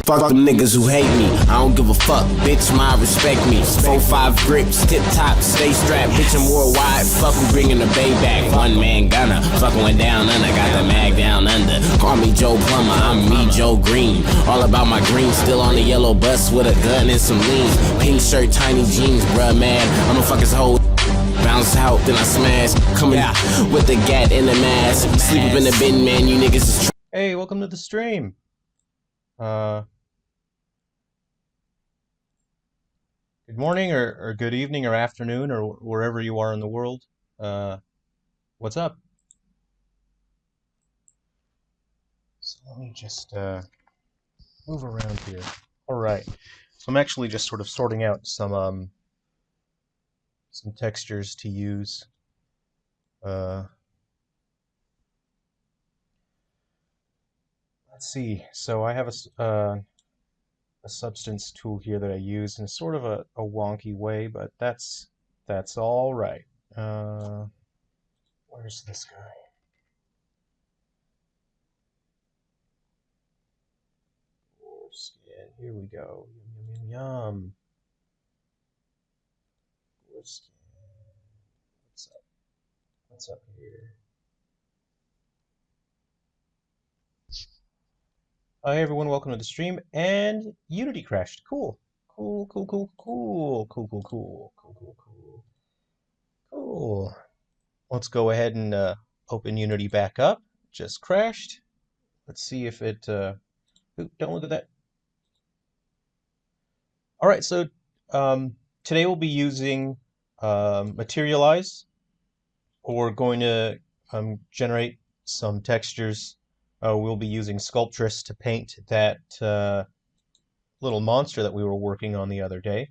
Fuck them niggas who hate me. I don't give a fuck, bitch, my respect me. 4-5 grips, tip top, stay strapped. Bitch, I'm worldwide, fuck who bringing the bay back. One man gunner, fucking went down under. Got the mag down under. Call me Joe Plumber, I'm me, Joe Green. All about my green, still on the yellow bus with a gun and some lean. Pink shirt, tiny jeans, bruh, man. I'ma fuck his whole bounce out, then I smash. Coming out with the gat in the mask. Sleep up in the bin, man, you niggas is Hey, welcome to the stream. Good morning or good evening or afternoon or wherever you are in the world. What's up? So let me just move around here. All right. So I'm actually just sort of sorting out some textures to use. Let's see. So I have a substance tool here that I use in sort of a wonky way, but that's all right. Where's this guy? Skin. Here we go. Yum, yum, yum, yum. Skin. What's up? What's up here? Hi everyone, welcome to the stream. And Unity crashed. Cool. Cool, cool, cool, cool, cool, cool, cool, cool, cool, cool. Cool. Let's go ahead and open Unity back up. Just crashed. Let's see if it ooh, don't look at that. Alright, so today we'll be using Materialize. We're going to generate some textures. We'll be using Sculptress to paint that little monster that we were working on the other day.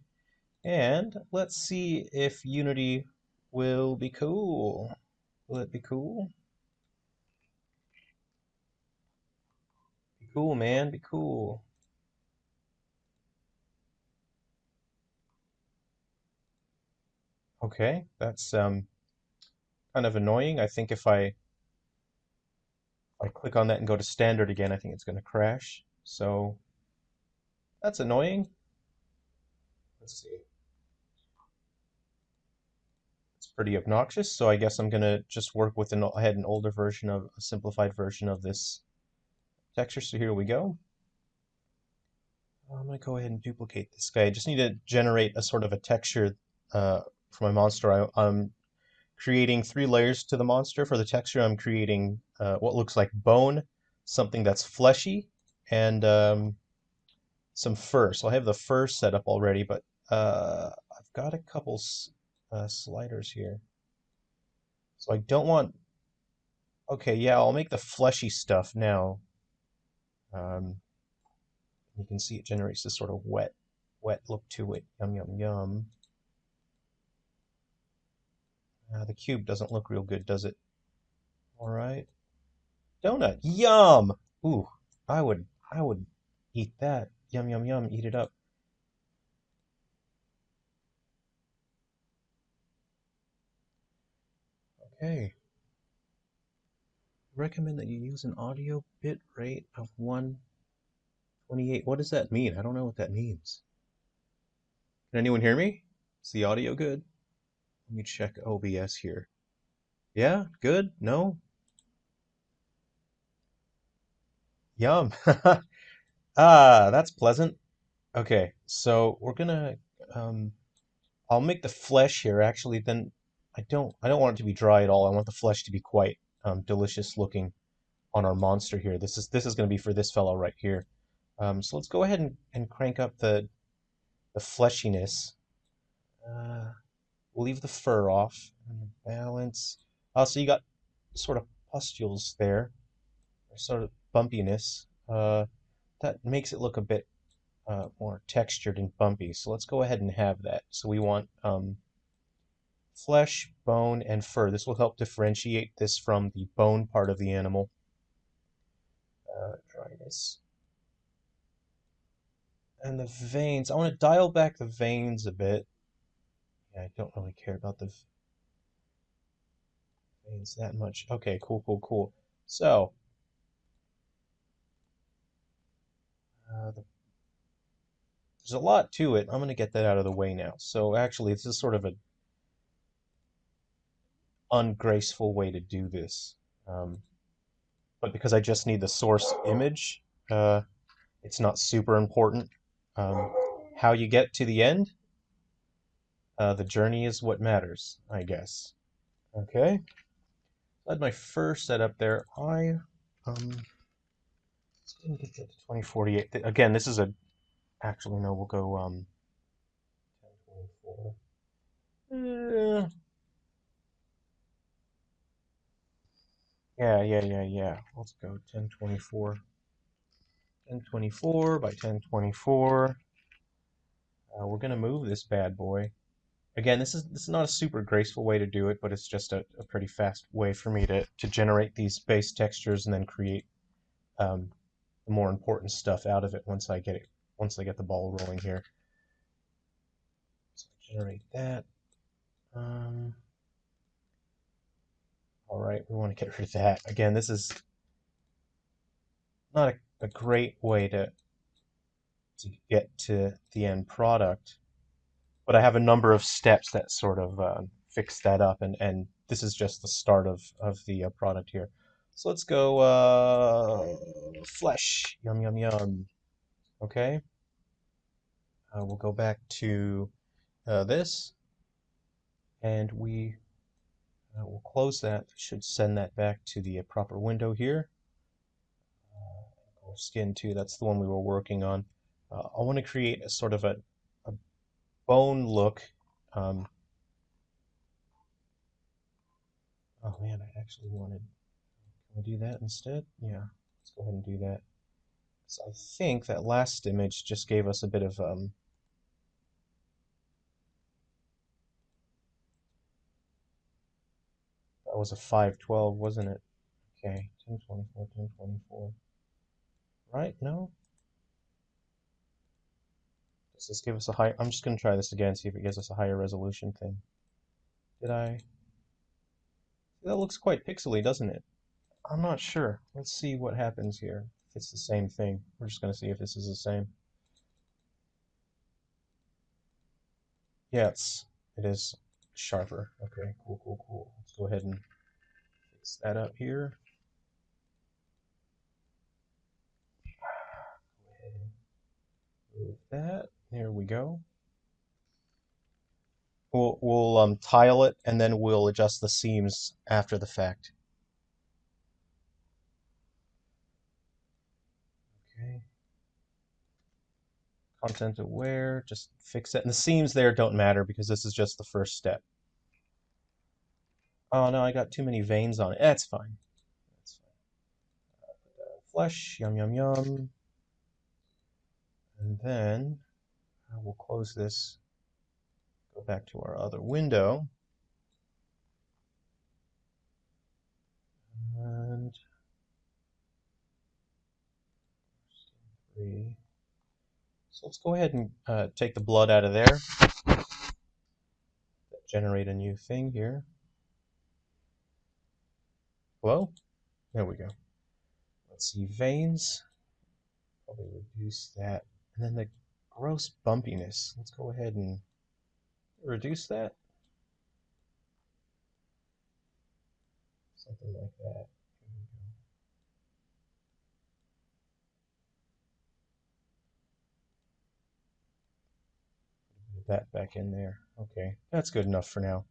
And let's see if Unity will be cool. Will it be cool? Be cool, man. Be cool. Okay, that's kind of annoying. I think if I click on that and go to standard again, I think it's going to crash. So that's annoying. Let's see. It's pretty obnoxious, so I guess I'm going to just work with an older version of a simplified version of this texture. So here we go. I'm going to go ahead and duplicate this guy. I just need to generate a sort of a texture for my monster. I'm creating 3 layers to the monster. For the texture, I'm creating what looks like bone, something that's fleshy, and some fur. So I have the fur set up already, but I've got a couple sliders here. So I don't want... Okay, yeah, I'll make the fleshy stuff now. You can see it generates this sort of wet look to it. Yum, yum, yum. The cube doesn't look real good, does it? All right. Donut. Yum! Ooh, I would eat that. Yum, yum, yum. Eat it up. Okay. Recommend that you use an audio bit rate of 128. What does that mean? I don't know what that means. Can anyone hear me? Is the audio good? Let me check OBS here. Yeah, good? No? Yum. Ah, that's pleasant. Okay, so we're gonna I'll make the flesh here. Actually, then I don't want it to be dry at all. I want the flesh to be quite delicious looking on our monster here. This is going to be for this fellow right here. So let's go ahead and crank up the fleshiness. We'll leave the fur off and the balance. So you got sort of pustules there, or sort of bumpiness. That makes it look a bit more textured and bumpy. So let's go ahead and have that. So we want flesh, bone, and fur. This will help differentiate this from the bone part of the animal. Dryness. And the veins. I want to dial back the veins a bit. Yeah, I don't really care about the veins that much. Okay, cool, cool, cool. So, There's a lot to it. I'm going to get that out of the way now. So actually, this is sort of an ungraceful way to do this. Um, but because I just need the source image, it's not super important. Um, how you get to the end, the journey is what matters, I guess. Okay, I had my first setup there. Let's go and get that to 2048. Again, this is a, actually no, we'll go 1024. Yeah. Let's go 1024. 1024 by 1024. We're gonna move this bad boy. Again, this is not a super graceful way to do it, but it's just a pretty fast way for me to generate these base textures and then create um, the more important stuff out of it once I get the ball rolling here. So generate that. All right, we want to get rid of that. Again, this is not a great way to get to the end product, but I have a number of steps that sort of fix that up, and this is just the start of the product here. So let's go flesh. Yum, yum, yum. Okay. We'll go back to this, and we will close that. Should send that back to the proper window here. Skin 2, that's the one we were working on. I want to create a sort of a bone look. Um, oh man, I actually wanted. Can we do that instead? Yeah, let's go ahead and do that. So I think that last image just gave us a bit of that was a 512, wasn't it? Okay, 1024, 1024. Right? No? Does this give us a high? I'm just going to try this again, see if it gives us a higher resolution thing. Did I? That looks quite pixely, doesn't it? I'm not sure. Let's see what happens here. If it's the same thing. We're just going to see if this is the same. Yeah, it is sharper. Okay, cool. Let's go ahead and fix that up here. Go ahead and move that. There we go. We'll tile it and then we'll adjust the seams after the fact. Okay. Content aware, just fix it. And the seams there don't matter because this is just the first step. Oh no, I got too many veins on it. That's fine. That's fine. Flesh, yum yum yum. And then we'll close this, go back to our other window. And 3. So let's go ahead and take the blood out of there. Generate a new thing here. Hello? There we go. Let's see, veins. Probably reduce that. And then the gross bumpiness. Let's go ahead and reduce that. Something like that. Put that back in there. Okay, that's good enough for now.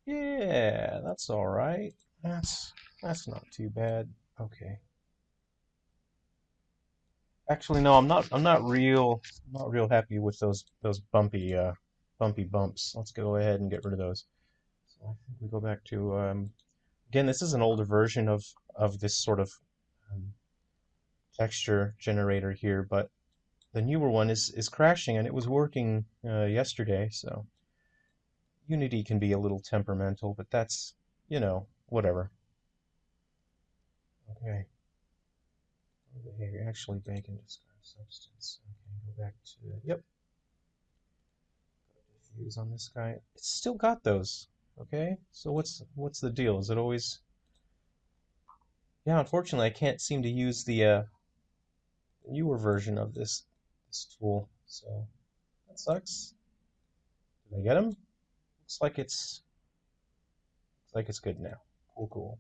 Yeah, that's all right. That's not too bad. Okay. Actually, no, I'm not real happy with those bumpy bumps. Let's go ahead and get rid of those. So I think we go back to again, this is an older version of this sort of um, texture generator here, but the newer one is crashing and it was working yesterday, so Unity can be a little temperamental, but that's, whatever. Okay. Behavior, actually bacon describes substance. Okay, go back to, yep. use on this guy. It's still got those. Okay, so what's the deal? Is it always? Yeah, unfortunately, I can't seem to use the newer version of this tool. So that sucks. Did I get him? Looks like it's good now. Cool, cool.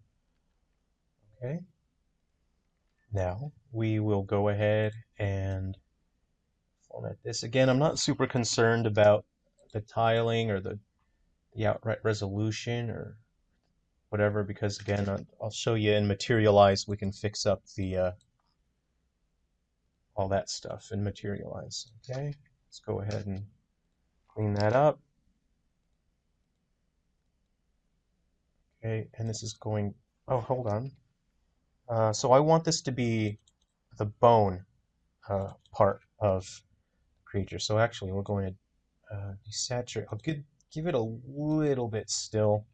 Okay. Now we will go ahead and format this. Again, I'm not super concerned about the tiling or the outright resolution or whatever because again, I'll show you in Materialize we can fix up the all that stuff in Materialize. Okay, let's go ahead and clean that up. Okay, and this is going. Oh, hold on. So I want this to be the bone part of the creature. So actually, we're going to desaturate. I'll give it a little bit still.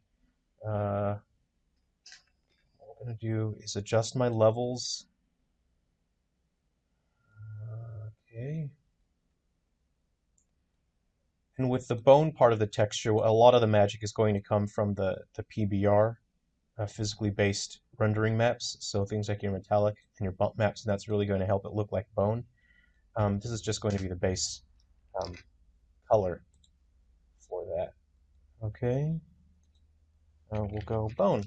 What I'm going to do is adjust my levels. Okay. And with the bone part of the texture, a lot of the magic is going to come from the PBR, physically based rendering maps. So things like your metallic and your bump maps, and that's really going to help it look like bone. This is just going to be the base um, color for that. Okay. We'll go bone.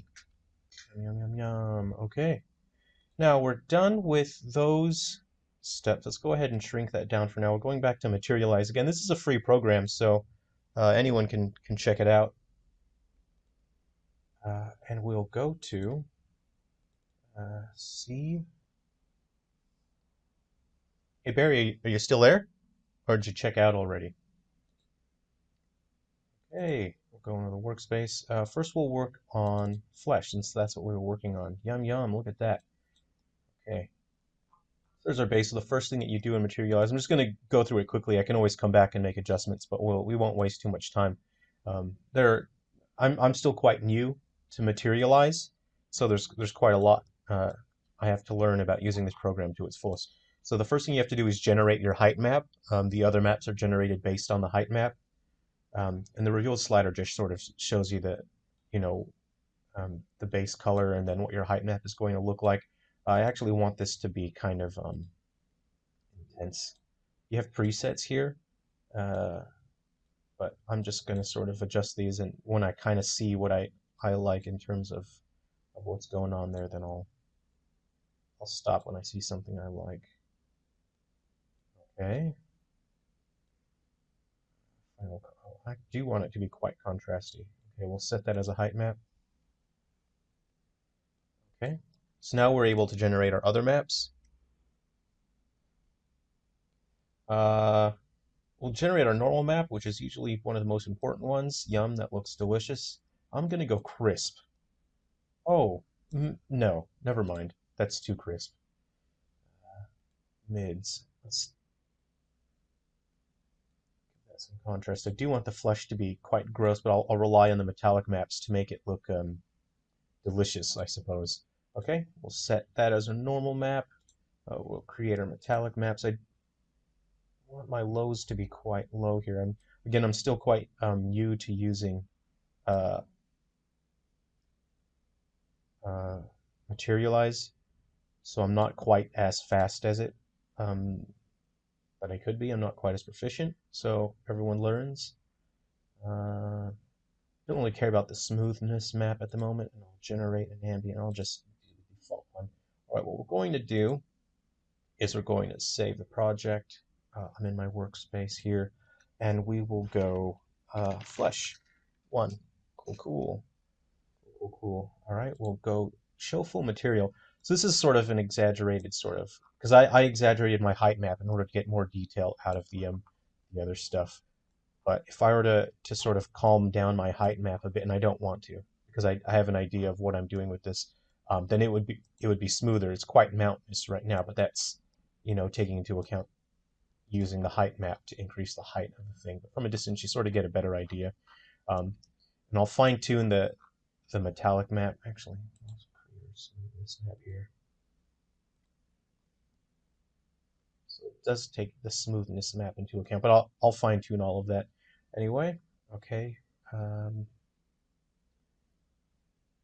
Yum, yum, yum. Okay. Now we're done with those steps. Let's go ahead and shrink that down for now. We're going back to Materialize again. This is a free program, so anyone can check it out. And we'll go to C. Hey Barry, are you still there? Or did you check out already? Okay, we'll go into the workspace. First we'll work on flesh, since that's what we were working on. Yum yum, look at that. Okay. There's our base. So the first thing that you do in Materialize, I'm just going to go through it quickly. I can always come back and make adjustments, but we won't waste too much time. There, I'm still quite new to Materialize, so there's quite a lot I have to learn about using this program to its fullest. So the first thing you have to do is generate your height map. The other maps are generated based on the height map, and the reveal slider just sort of shows you you know, the base color and then what your height map is going to look like. I actually want this to be kind of intense. You have presets here, uh, but I'm just going to sort of adjust these, and when I kind of see what I like in terms of what's going on there, then I'll stop when I see something I like. Okay. I do want it to be quite contrasty. Okay, we'll set that as a height map. Okay. So now we're able to generate our other maps. We'll generate our normal map, which is usually one of the most important ones. Yum, that looks delicious. I'm gonna go crisp. Oh, no, never mind. That's too crisp. Mids. Let's give that some contrast. I do want the flesh to be quite gross, but I'll rely on the metallic maps to make it look delicious, I suppose. Okay, we'll set that as a normal map. We'll create our metallic maps. I want my lows to be quite low here. Again, I'm still quite new to using uh, Materialize, so I'm not quite as fast as it, but I could be. I'm not quite as proficient, so everyone learns. Don't really care about the smoothness map at the moment, and I'll generate an ambient. I'll just do the default one. All right, what we're going to do is we're going to save the project. I'm in my workspace here, and we will go flesh one. Cool, cool, cool, cool. All right, we'll go show full material. So this is sort of an exaggerated sort of, because I exaggerated my height map in order to get more detail out of the other stuff. But if I were to sort of calm down my height map a bit, and I don't want to, because I have an idea of what I'm doing with this, then it would be smoother. It's quite mountainous right now, but that's taking into account using the height map to increase the height of the thing. But from a distance, you sort of get a better idea. And I'll fine tune the metallic map. Actually, let's create a smoothness map here. So it does take the smoothness map into account, but I'll fine tune all of that anyway. Okay.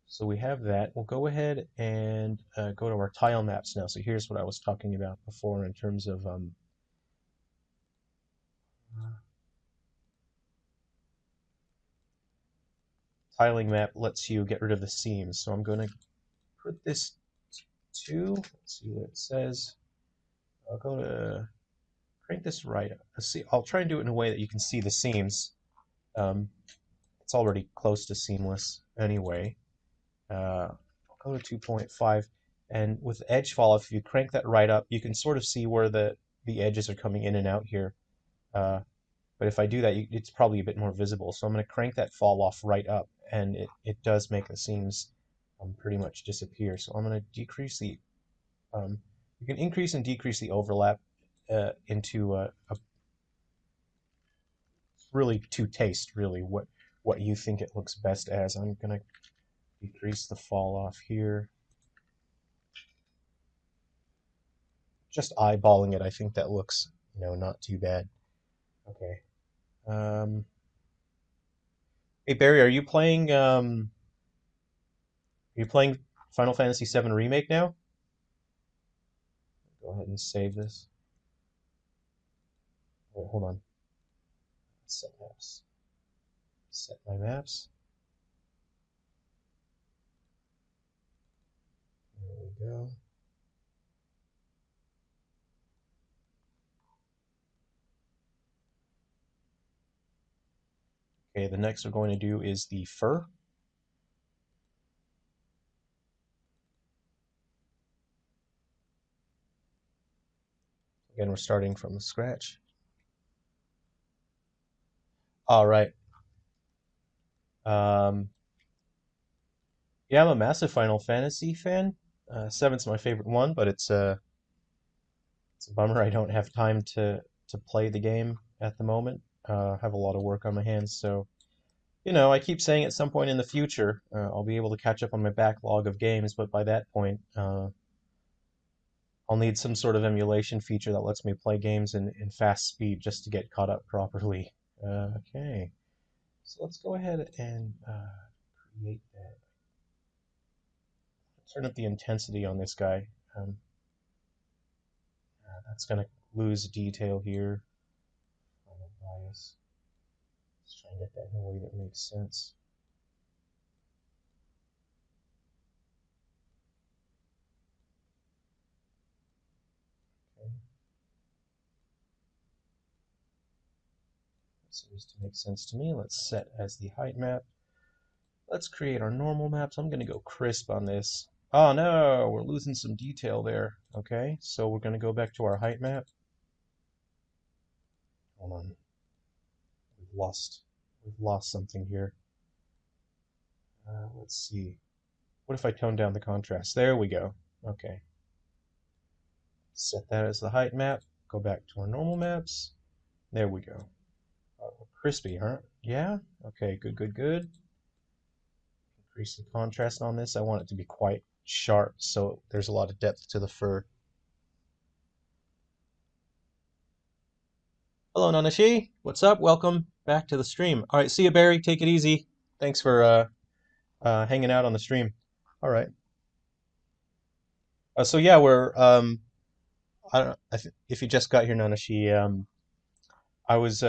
So we have that. We'll go ahead and go to our tile maps now. So here's what I was talking about before in terms of tiling map lets you get rid of the seams. So I'm going to put this to, let's see what it says. I'll go to crank this right up. Let's see. I'll try and do it in a way that you can see the seams. Um, it's already close to seamless anyway. I'll go to 2.5, and with edge fall off, if you crank that right up, you can sort of see where the edges are coming in and out here. But if I do that, it's probably a bit more visible. So I'm going to crank that fall off right up, and it does make the seams pretty much disappear. So I'm going to decrease the, you can increase and decrease the overlap into a really to taste, really, what you think it looks best as. I'm going to decrease the fall off here. Just eyeballing it, I think that looks, not too bad. Okay. Hey Barry, are you playing Final Fantasy VII Remake now? Go ahead and save this. Wait, hold on. Set maps. Set my maps. There we go. Okay, the next we're going to do is the fur. Again, we're starting from scratch. All right. Yeah, I'm a massive Final Fantasy fan. Seven's my favorite one, but it's a bummer I don't have time to play the game at the moment. I have a lot of work on my hands, so I keep saying at some point in the future I'll be able to catch up on my backlog of games, but by that point I'll need some sort of emulation feature that lets me play games in fast speed just to get caught up properly. Okay, so let's go ahead and create that. Turn up the intensity on this guy. That's going to lose detail here. Bias. Let's try and get that in a way that makes sense. Okay. Seems to make sense to me. Let's set as the height map. Let's create our normal maps. I'm going to go crisp on this. Oh no, we're losing some detail there. Okay, so we're going to go back to our height map. Hold on. We've lost something here. Let's see. What if I tone down the contrast? There we go. Okay. Set that as the height map. Go back to our normal maps. There we go. Crispy, huh? Yeah? Okay, good, good, good. Increase the contrast on this. I want it to be quite sharp, so there's a lot of depth to the fur. Hello, Nanashi. What's up? Welcome back to the stream. All right, see you, Barry. Take it easy. Thanks for hanging out on the stream. All right. So yeah, we're I don't if you just got here, Nanashi. I was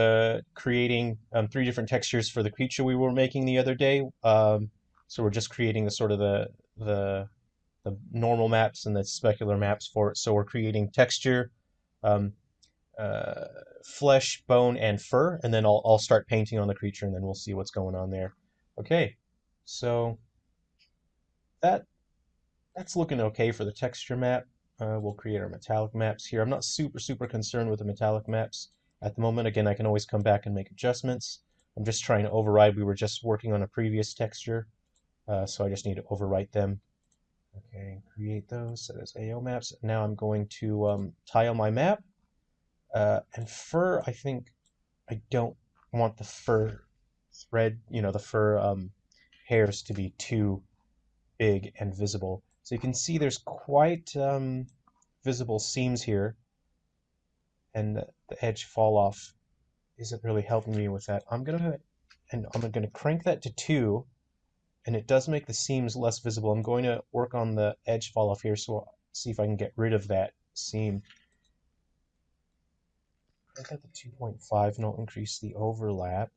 creating three different textures for the creature we were making the other day. So we're just creating the sort of the the normal maps and the specular maps for it. So we're creating texture, um, uh, flesh, bone, and fur, and then I'll start painting on the creature, and then we'll see what's going on there. Okay, so that that's looking okay for the texture map. We'll create our metallic maps here. I'm not super concerned with the metallic maps at the moment. Again, I can always come back and make adjustments. I'm just trying to override. We were just working on a previous texture, so I just need to overwrite them. Okay, create those, set as AO maps. Now I'm going to tile my map. And fur, I think I don't want the fur thread, the fur hairs to be too big and visible. So you can see there's quite visible seams here, and the edge fall off isn't really helping me with that. I'm gonna and I'm going to crank that to 2, and it does make the seams less visible. I'm going to work on the edge fall off here, so I'll see if I can get rid of that seam. Crank that to 2.5, and I'll increase the overlap.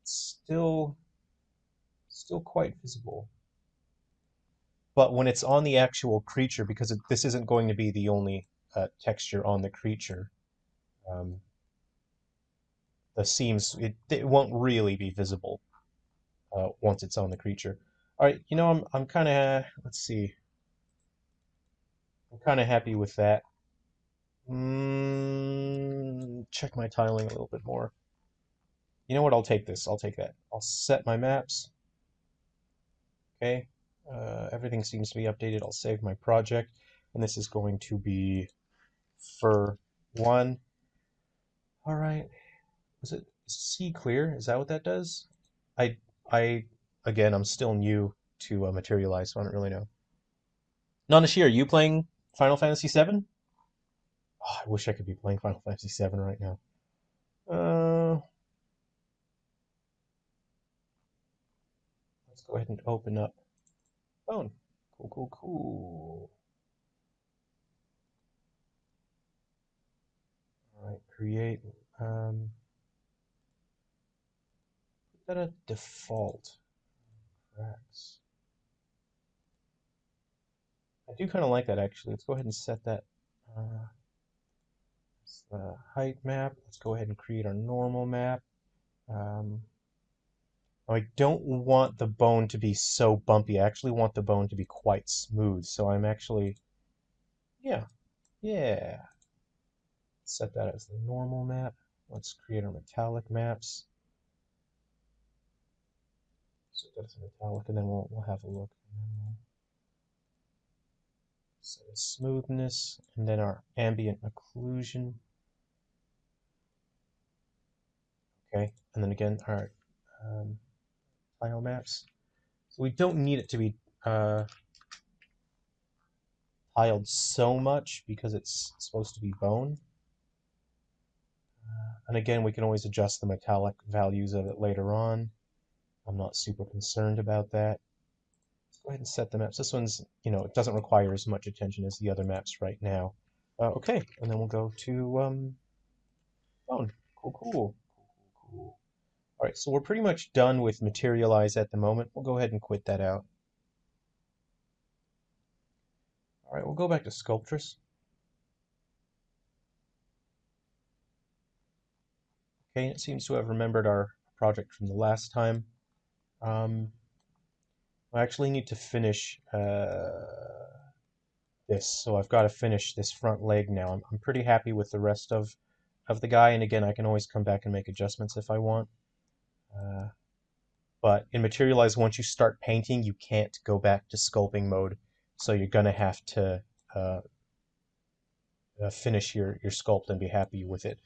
It's still quite visible. But when it's on the actual creature, because this isn't going to be the only texture on the creature, the seams, it won't really be visible once it's on the creature. All right, you know, I'm kind of, let's see, I'm kind of happy with that. Check my tiling a little bit more. You know what? I'll take this. I'll take that. I'll set my maps. Okay. Everything seems to be updated. I'll save my project, and this is going to be for 1. All right. Was it C clear? Is that what that does? I again, I'm still new to Materialize, so I don't really know. Nanashi, are you playing Final Fantasy VII? Oh, I wish I could be playing Final Fantasy VII right now. Let's go ahead and open up phone. Cool, cool, cool. All right, create. Put that at default. Cracks. I do kind of like that actually. Let's go ahead and set that. It's the height map. Let's go ahead and create our normal map. I don't want the bone to be so bumpy. I actually want the bone to be quite smooth. So I'm actually, yeah. Set that as the normal map. Let's create our metallic maps. Set that as metallic, and then we'll have a look. Set a smoothness, and then our ambient occlusion. Okay, and then again our tile maps. So we don't need it to be tiled so much because it's supposed to be bone. And again, we can always adjust the metallic values of it later on. I'm not super concerned about that. Let's go ahead and set the maps. This one's, you know, it doesn't require as much attention as the other maps right now. Okay, and then we'll go to bone. Cool. All right, so we're pretty much done with Materialize at the moment. We'll go ahead and quit that out. All right, we'll go back to Sculptress. Okay, it seems to have remembered our project from the last time. I actually need to finish this, so I've got to finish this front leg now. I'm pretty happy with the rest of the guy, and again, I can always come back and make adjustments if I want. But in Materialize, once you start painting, you can't go back to sculpting mode, so you're gonna have to finish your sculpt and be happy with it.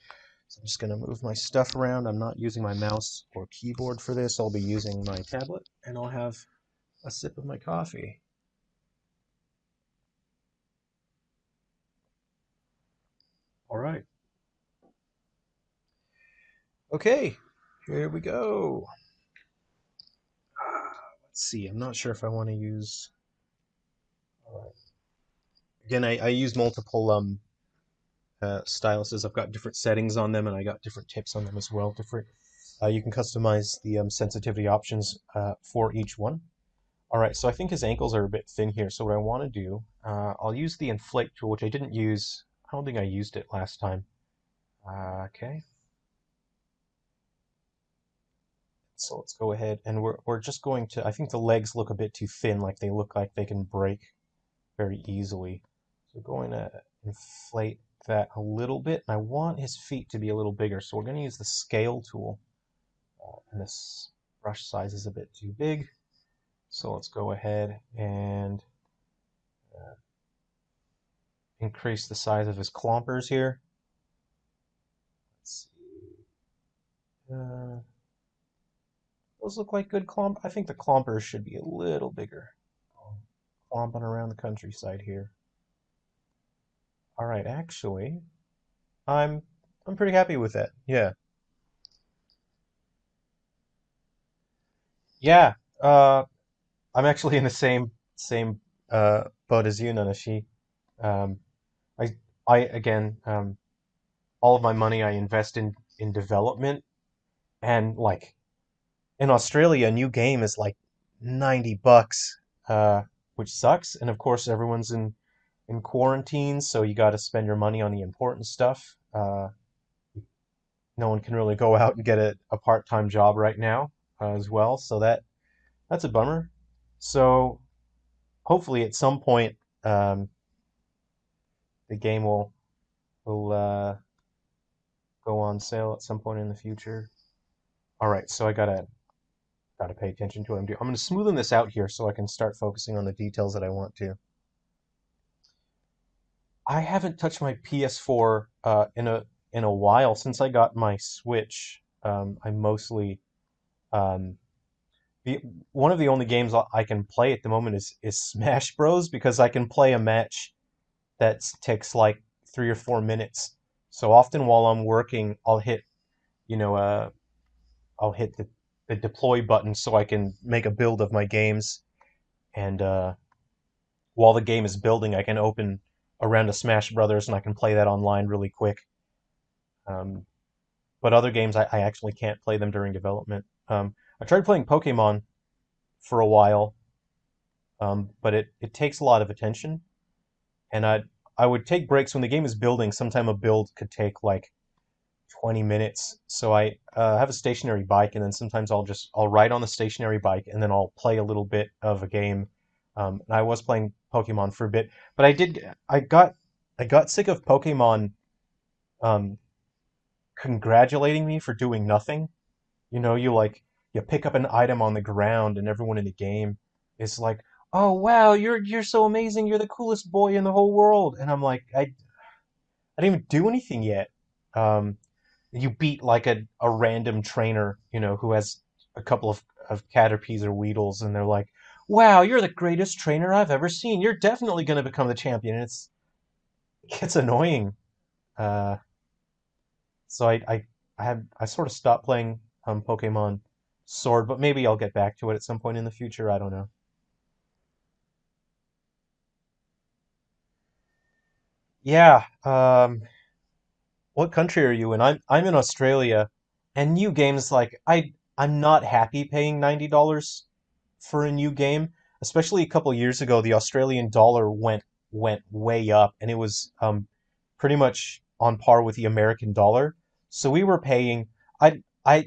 So I'm just gonna move my stuff around. I'm not using my mouse or keyboard for this. I'll be using my tablet, and I'll have a sip of my coffee. All right. Okay, here we go. Let's see, I'm not sure if I want to use... Again, I use multiple styluses. I've got different settings on them, and I got different tips on them as well. You can customize the sensitivity options for each one. All right, so I think his ankles are a bit thin here, so what I want to do, I'll use the inflate tool, which I didn't use. I don't think I used it last time. Okay. So let's go ahead, and we're just going to, I think the legs look a bit too thin, like they look like they can break very easily. So we're going to inflate that a little bit, and I want his feet to be a little bigger, so we're going to use the scale tool. And this brush size is a bit too big, so let's go ahead and increase the size of his clompers here. Let's see. Those look like good clomp. I think the clompers should be a little bigger. Clomping around the countryside here. All right, actually, I'm pretty happy with that. Yeah. Yeah, I'm actually in the same boat as you, Nanashi. Um, I I again, all of my money I invest in development, and like in Australia, a new game is like $90, which sucks. And of course, everyone's in quarantine, so you got to spend your money on the important stuff. No one can really go out and get a part-time job right now, as well, so that's a bummer. So hopefully, at some point, um, the game will go on sale at some point in the future. All right, so I gotta pay attention to what I'm doing. I'm gonna smoothen this out here so I can start focusing on the details that I want to. I haven't touched my PS4 in a while since I got my Switch. I mostly um, the one of the only games I can play at the moment is Smash Bros. Because I can play a match that takes like 3 or 4 minutes. So often while I'm working, you know I'll hit the deploy button so I can make a build of my games, and while the game is building, I can open a round of Smash Brothers and I can play that online really quick. Um, but other games, I actually can't play them during development. I tried playing Pokemon for a while, but it takes a lot of attention, and I would take breaks when the game is building. Sometime a build could take like 20 minutes. So I have a stationary bike, and then sometimes I'll ride on the stationary bike, and then I'll play a little bit of a game. And I was playing Pokemon for a bit, but I got sick of Pokemon um, congratulating me for doing nothing. You pick up an item on the ground, and everyone in the game is like, "Oh wow, you're so amazing! You're the coolest boy in the whole world!" And I'm like, I didn't even do anything yet. Um, you beat like a random trainer, who has a couple of Caterpies or Weedles, and they're like, "Wow, you're the greatest trainer I've ever seen. You're definitely going to become the champion." And it gets annoying. Uh, so I sort of stopped playing Pokemon Sword, but maybe I'll get back to it at some point in the future. I don't know. Yeah. What country are you in? I'm in Australia, and new games like I'm not happy paying $90 for a new game, especially a couple years ago. The Australian dollar went way up, and it was pretty much on par with the American dollar. So we were paying. I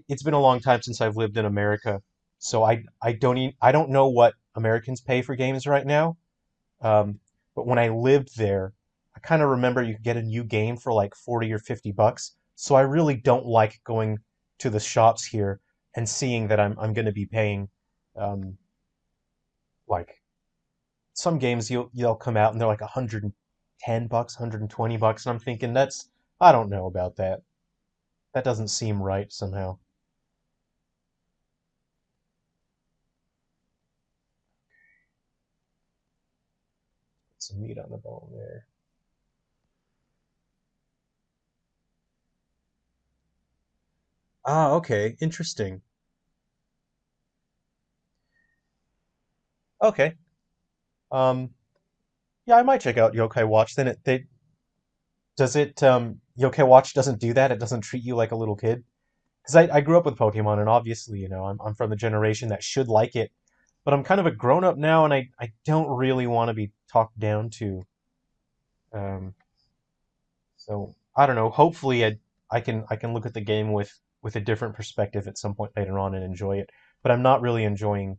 It's been a long time since I've lived in America, so I don't know what Americans pay for games right now. Um, but when I lived there, I kind of remember you could get a new game for like 40 or $50. So I really don't like going to the shops here and seeing that I'm going to be paying um, like some games you'll come out and they're like $110, $120, and I'm thinking I don't know about that. That doesn't seem right somehow. Put some meat on the bone there. Ah, okay, interesting. Okay. Um, yeah, I might check out Yokai Watch. Then Yokai Watch doesn't do that. It doesn't treat you like a little kid. Because I grew up with Pokemon, and obviously, I'm from the generation that should like it. But I'm kind of a grown up now, and I don't really want to be talked down to. Um, so I don't know. Hopefully, I can look at the game with a different perspective at some point later on and enjoy it. But I'm not really enjoying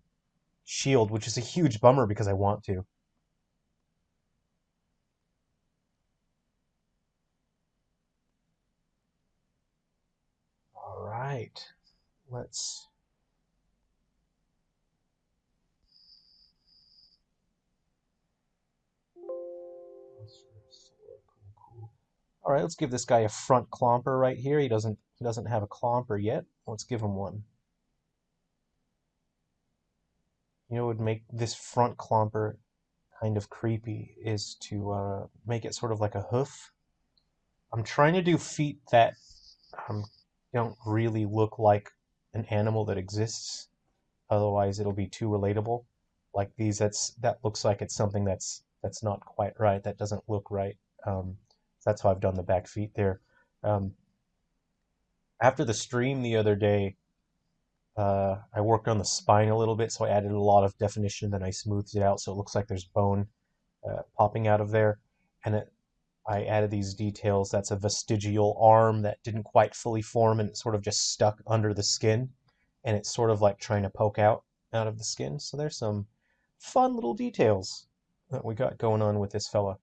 Shield, which is a huge bummer because I want to. All right, let's. All right, let's give this guy a front clomper right here. He doesn't have a clomper yet. Let's give him one. What would make this front clomper kind of creepy is to make it sort of like a hoof. I'm trying to do feet that um, don't really look like an animal that exists. otherwise it'll be too relatable. Like these, that looks like it's something that's not quite right. That doesn't look right. That's how I've done the back feet there. Um, After the stream the other day, I worked on the spine a little bit, so I added a lot of definition. Then I smoothed it out so it looks like there's bone popping out of there, and I added these details. That's a vestigial arm that didn't quite fully form and it sort of just stuck under the skin, and it's sort of like trying to poke out of the skin. So there's some fun little details that we got going on with this fella.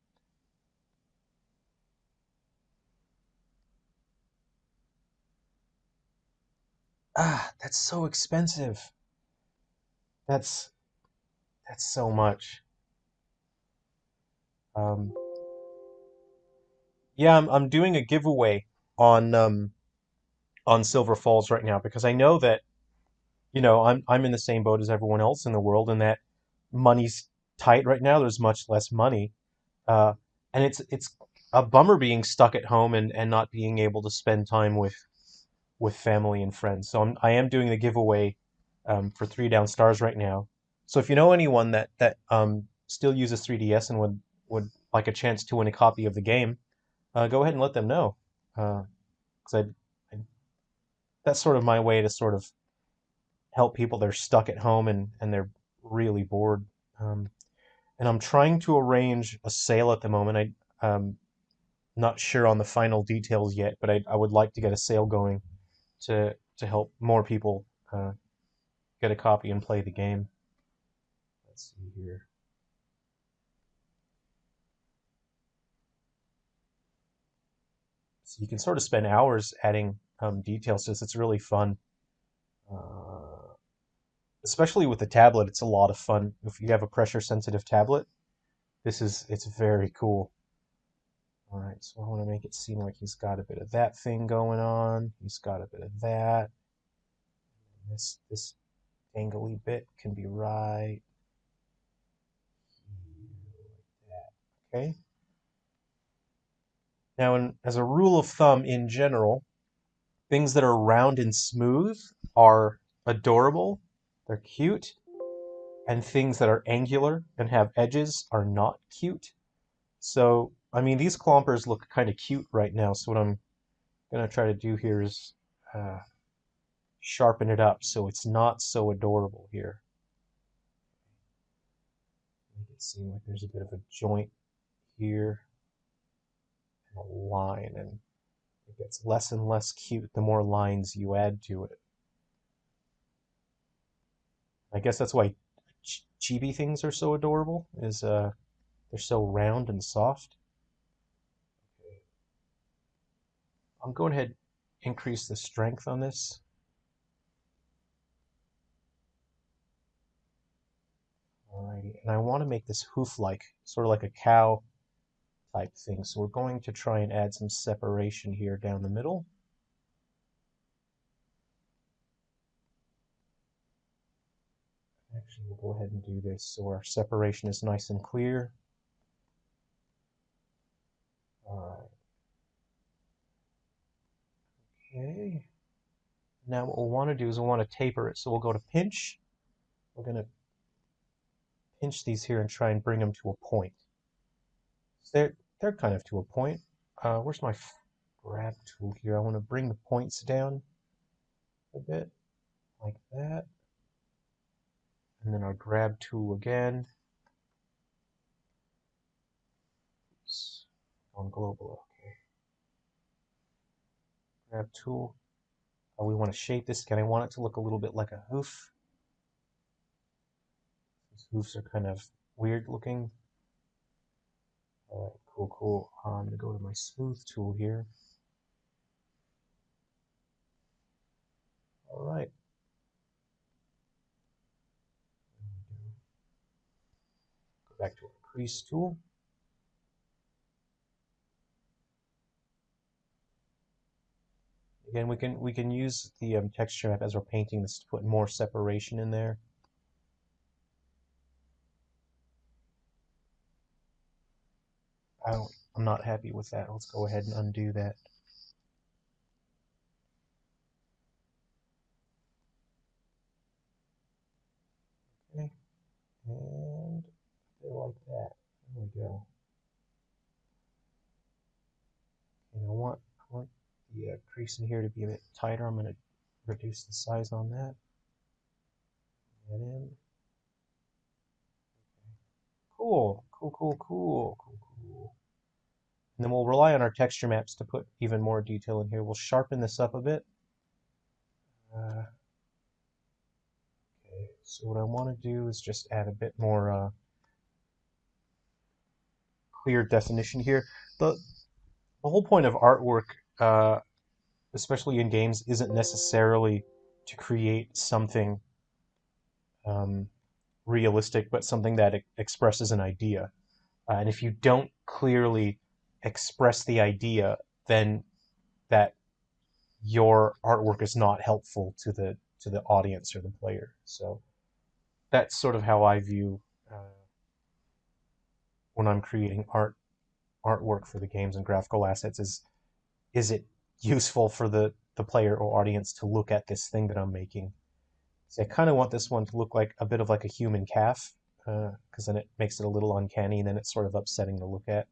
Ah, that's so expensive. That's that's so much. Um, yeah, I'm doing a giveaway on Silver Falls right now because I know that I'm in the same boat as everyone else in the world, and that money's tight right now. There's much less money, uh, and it's a bummer being stuck at home and not being able to spend time with family and friends. So I am doing the giveaway for 3 Down Stars right now. So if you know anyone that still uses 3DS and would like a chance to win a copy of the game, go ahead and let them know. Because that's sort of my way to sort of help people that are stuck at home and they're really bored. Um, and I'm trying to arrange a sale at the moment. I'm not sure on the final details yet, but I would like to get a sale going to help more people get a copy and play the game. Let's see here. So you can sort of spend hours adding details to this. It's really fun. Uh, Especially with the tablet, it's a lot of fun. If you have a pressure sensitive tablet, it's very cool. All right, so I want to make it seem like he's got a bit of that thing going on. He's got a bit of that. This dangly bit can be right here, like that. Okay. Now, as a rule of thumb in general, things that are round and smooth are adorable. They're cute. And things that are angular and have edges are not cute. So, I mean, these clompers look kind of cute right now. So what I'm going to try to do here is sharpen it up so it's not so adorable here. Make it seem like there's a bit of a joint here and a line, and it gets less and less cute the more lines you add to it. I guess that's why chibi things are so adorable, is they're so round and soft. I'm going ahead and increase the strength on this. Alrighty, and I want to make this hoof-like, sort of like a cow type thing. So we're going to try and add some separation here down the middle. Actually, we'll go ahead and do this so our separation is nice and clear. Alright. Okay. Now what we'll want to do is we'll want to taper it. So we'll go to pinch. We're going to pinch these here and try and bring them to a point. So they're kind of to a point. Where's my grab tool here? I want to bring the points down a bit, like that. And then our grab tool again. Oops. On global, okay. Grab tool. We want to shape this again. I want it to look a little bit like a hoof. These hoofs are kind of weird looking. Alright, cool. I'm going to go to my smooth tool here. Alright. Go back to our crease tool. Again, we can use the texture map as we're painting this to put more separation in there. I'm not happy with that. Let's go ahead and undo that. Okay, and like that. There we go. And I want the crease in here to be a bit tighter. I'm going to reduce the size on that. That in. Cool, cool, cool, cool, cool, cool. And then we'll rely on our texture maps to put even more detail in here. We'll sharpen this up a bit. Okay, so what I want to do is just add a bit more clear definition here. The whole point of artwork, especially in games, isn't necessarily to create something realistic, but something that expresses an idea. And if you don't clearly express the idea, then that your artwork is not helpful to the audience or the player. So that's sort of how I view when I'm creating artwork for the games and graphical assets. Is it useful for the player or audience to look at this thing that I'm making? So I kind of want this one to look like a bit of like a human calf, because then it makes it a little uncanny, and then it's sort of upsetting to look at.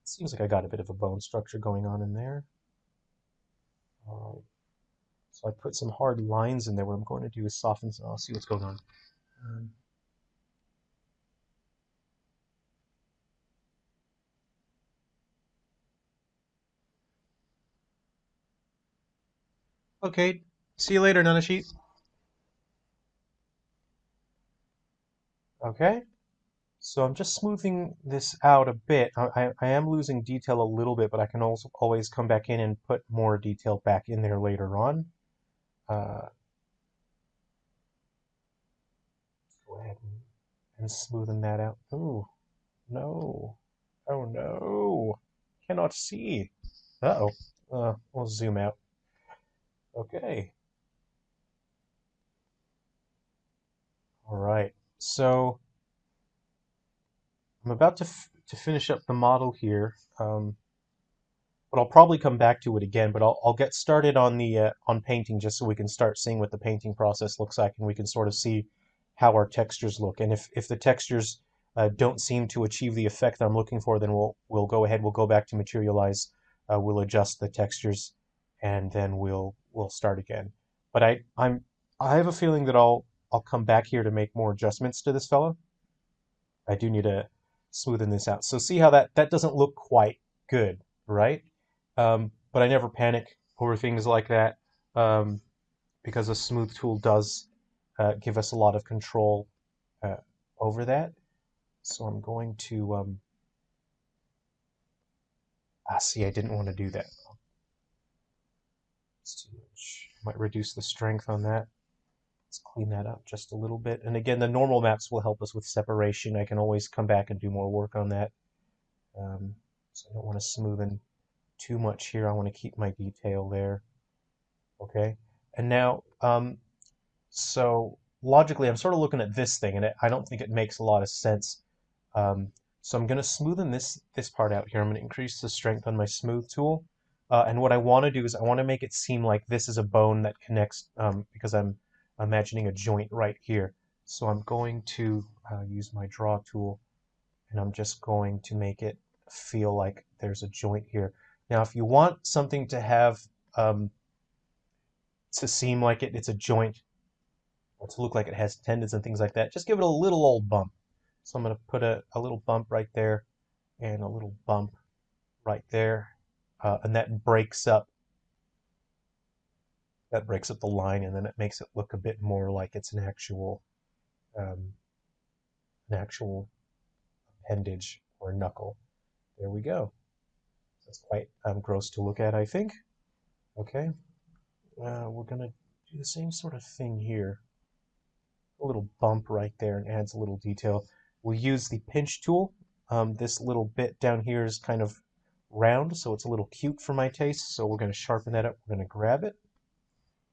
It seems like I got a bit of a bone structure going on in there. So I put some hard lines in there. What I'm going to do is soften some. I'll see what's going on. Okay, see you later, Nanashi. Okay, so I'm just smoothing this out a bit. I am losing detail a little bit, but I can also always come back in and put more detail back in there later on. Uh, go ahead and smoothen that out. Ooh, no. Oh no. Cannot see. Uh-oh. We'll zoom out. Okay. All right. So I'm about to finish up the model here, but I'll probably come back to it again. But I'll get started on the on painting just so we can start seeing what the painting process looks like, and we can sort of see how our textures look. And if the textures don't seem to achieve the effect that I'm looking for, then we'll go ahead. We'll go back to materialize. We'll adjust the textures, and then we'll start again. But I have a feeling that I'll come back here to make more adjustments to this fella. I do need to smoothen this out. So see how that doesn't look quite good, right? But I never panic over things like that, because a smooth tool does give us a lot of control uh, over that. So I'm going to see, I didn't want to do that. It's too much. Might reduce the strength on that. Let's clean that up just a little bit. And again, the normal maps will help us with separation. I can always come back and do more work on that. So I don't want to smoothen too much here. I want to keep my detail there. Okay. And now, so logically, I'm sort of looking at this thing, and I don't think it makes a lot of sense. So I'm going to smoothen this part out here. I'm going to increase the strength on my smooth tool. And what I want to do is I want to make it seem like this is a bone that connects, because I'm imagining a joint right here. So I'm going to use my draw tool, and I'm just going to make it feel like there's a joint here. Now, if you want something to have to seem like it's a joint, or to look like it has tendons and things like that, just give it a little old bump. So I'm going to put a little bump right there, and a little bump right there, and that breaks up the line, and then it makes it look a bit more like it's an actual appendage or knuckle. There we go. That's quite gross to look at, I think. Okay, we're gonna do the same sort of thing here. A little bump right there, and adds a little detail. We'll use the pinch tool. This little bit down here is kind of round, so it's a little cute for my taste. So we're going to sharpen that up. We're going to grab it,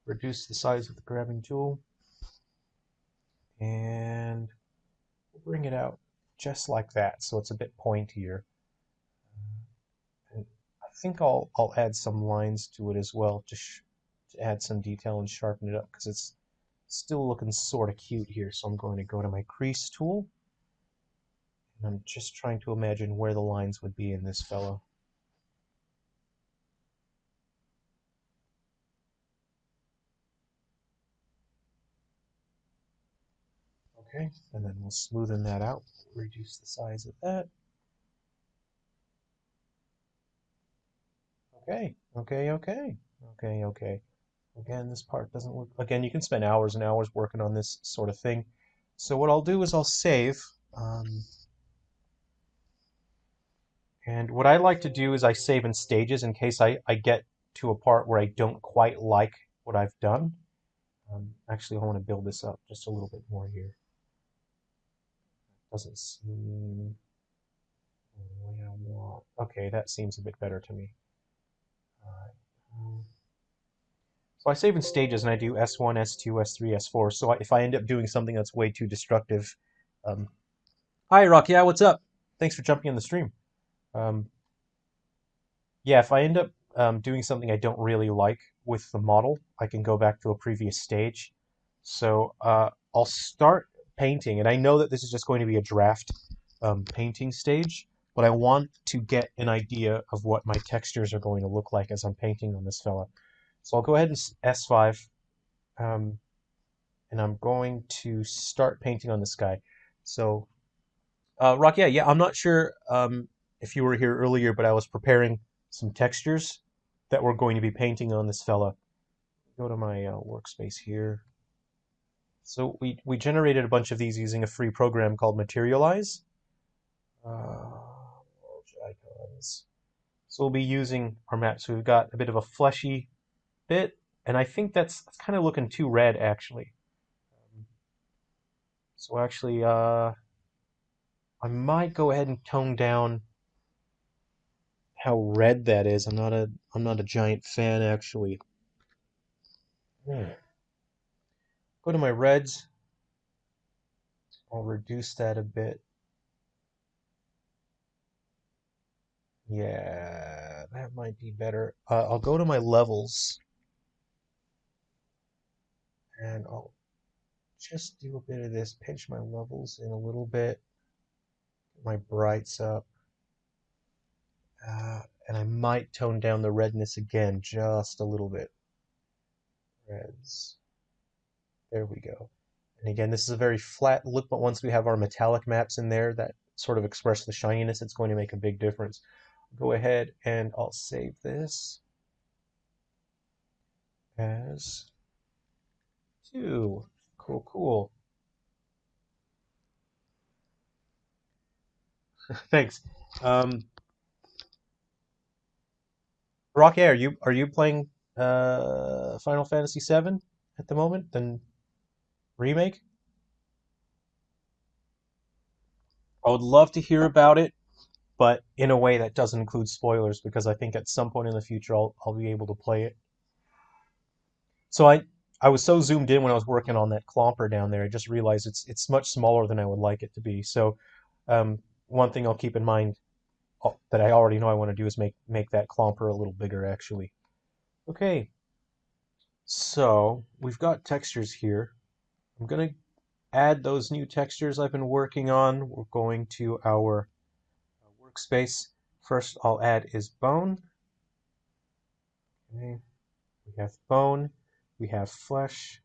reduce the size of the grabbing tool, and bring it out just like that, so it's a bit pointier. And I think I'll add some lines to it as well, just to add some detail and sharpen it up because it's still looking sort of cute here. So I'm going to go to my crease tool, and I'm just trying to imagine where the lines would be in this fellow. Okay, and then we'll smoothen that out, reduce the size of that. Okay, okay, okay, okay, okay. Again, this part doesn't look... Again, you can spend hours and hours working on this sort of thing. So what I'll do is I'll save. And what I like to do is I save in stages in case I get to a part where I don't quite like what I've done. Actually, I want to build this up just a little bit more here. Doesn't seem the way I want. Okay, that seems a bit better to me. So I save in stages and I do S1, S2, S3, S4. So if I end up doing something that's way too destructive... Hi, Rock. Yeah, what's up? Thanks for jumping in the stream. Yeah, if I end up doing something I don't really like with the model, I can go back to a previous stage. So I'll start painting, and I know that this is just going to be a draft painting stage, but I want to get an idea of what my textures are going to look like as I'm painting on this fella. So I'll go ahead and S5, and I'm going to start painting on this guy. So, Rock, yeah, I'm not sure if you were here earlier, but I was preparing some textures that we're going to be painting on this fella. Go to my workspace here. So we generated a bunch of these using a free program called Materialize. Icons. So we'll be using our map. So we've got a bit of a fleshy bit, and I think that's kind of looking too red, actually. So actually, I might go ahead and tone down how red that is. I'm not a giant fan, actually. Go to my reds. I'll reduce that a bit. Yeah, that might be better. I'll go to my levels, and I'll just do a bit of this, pinch my levels in a little bit, get my brights up, and I might tone down the redness again just a little bit. Reds. There we go. And again, this is a very flat look, but once we have our metallic maps in there that sort of express the shininess, it's going to make a big difference. Go ahead and I'll save this as 2. Cool, cool. Thanks. Rocky, are you playing Final Fantasy VII at the moment? Then remake? I would love to hear about it, but in a way that doesn't include spoilers because I think at some point in the future I'll be able to play it. So I was so zoomed in when I was working on that clomper down there, I just realized it's much smaller than I would like it to be. So one thing I'll keep in mind that I already know I want to do is make that clomper a little bigger actually. Okay, so we've got textures here. I'm gonna add those new textures I've been working on. We're going to our workspace. First I'll add is bone. Okay, we have bone, we have flesh.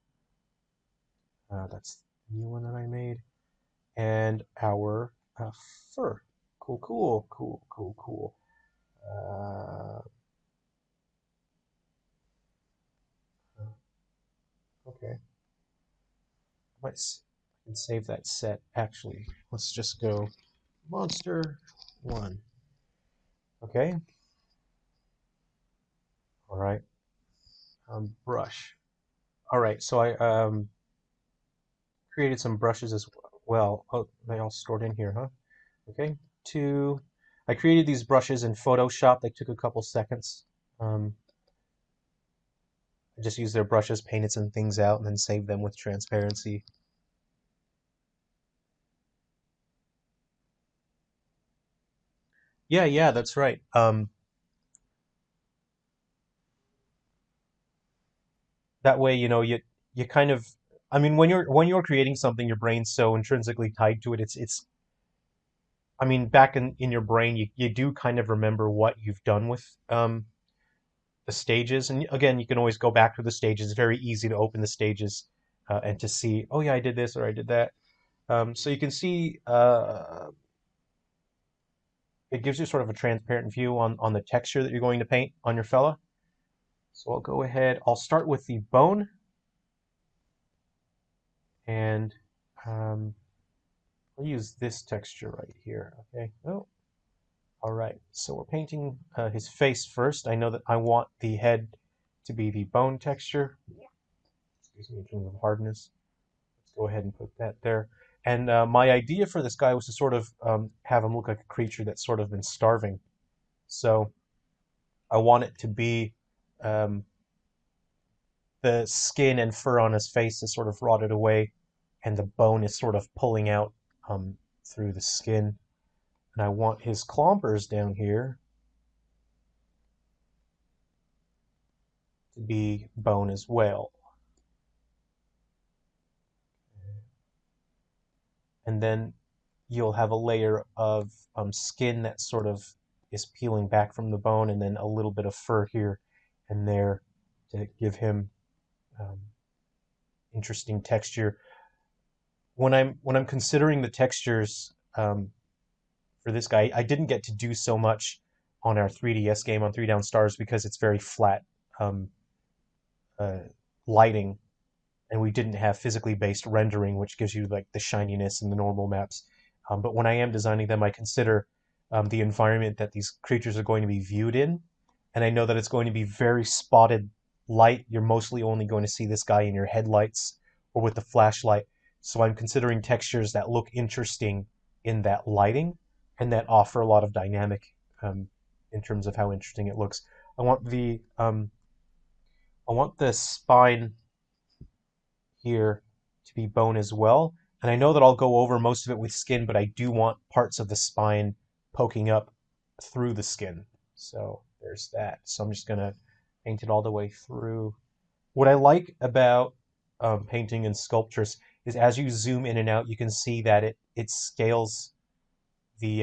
That's the new one that I made. And our fur. Cool, cool, cool, cool, cool. Okay. I can save that set. Actually, let's just go monster 1. Okay. All right. Brush. All right. So I created some brushes as well. Oh, they all stored in here, huh? Okay. 2. I created these brushes in Photoshop. They took a couple seconds. I just used their brushes, painted some things out, and then saved them with transparency. Yeah, that's right. That way, you kind of, I mean, when you're creating something, your brain's so intrinsically tied to it. I mean, back in your brain, you do kind of remember what you've done with the stages. And again, you can always go back to the stages. It's very easy to open the stages and to see, oh yeah, I did this or I did that. So you can see it gives you sort of a transparent view on the texture that you're going to paint on your fella. So I'll go ahead. I'll start with the bone, and um, I'll use this texture right here. Okay. Oh, all right. So we're painting his face first. I know that I want the head to be the bone texture. Excuse me, in terms of hardness. Let's go ahead and put that there. And my idea for this guy was to sort of have him look like a creature that's sort of been starving. So I want it to be um, the skin and fur on his face is sort of rotted away, and the bone is sort of pulling out through the skin. And I want his clompers down here to be bone as well. And then you'll have a layer of skin that sort of is peeling back from the bone, and then a little bit of fur here and there to give him um, interesting texture. When I'm considering the textures for this guy, I didn't get to do so much on our 3DS game on Three Down Stars because it's very flat um, uh, lighting, and we didn't have physically based rendering, which gives you like the shininess in the normal maps. But when I am designing them, I consider the environment that these creatures are going to be viewed in, and I know that it's going to be very spotted light. You're mostly only going to see this guy in your headlights or with the flashlight. So I'm considering textures that look interesting in that lighting and that offer a lot of dynamic in terms of how interesting it looks. I want the um, I want the spine here to be bone as well. And I know that I'll go over most of it with skin, but I do want parts of the spine poking up through the skin. So there's that. So I'm just going to paint it all the way through. What I like about painting and sculptures is as you zoom in and out, you can see that it scales the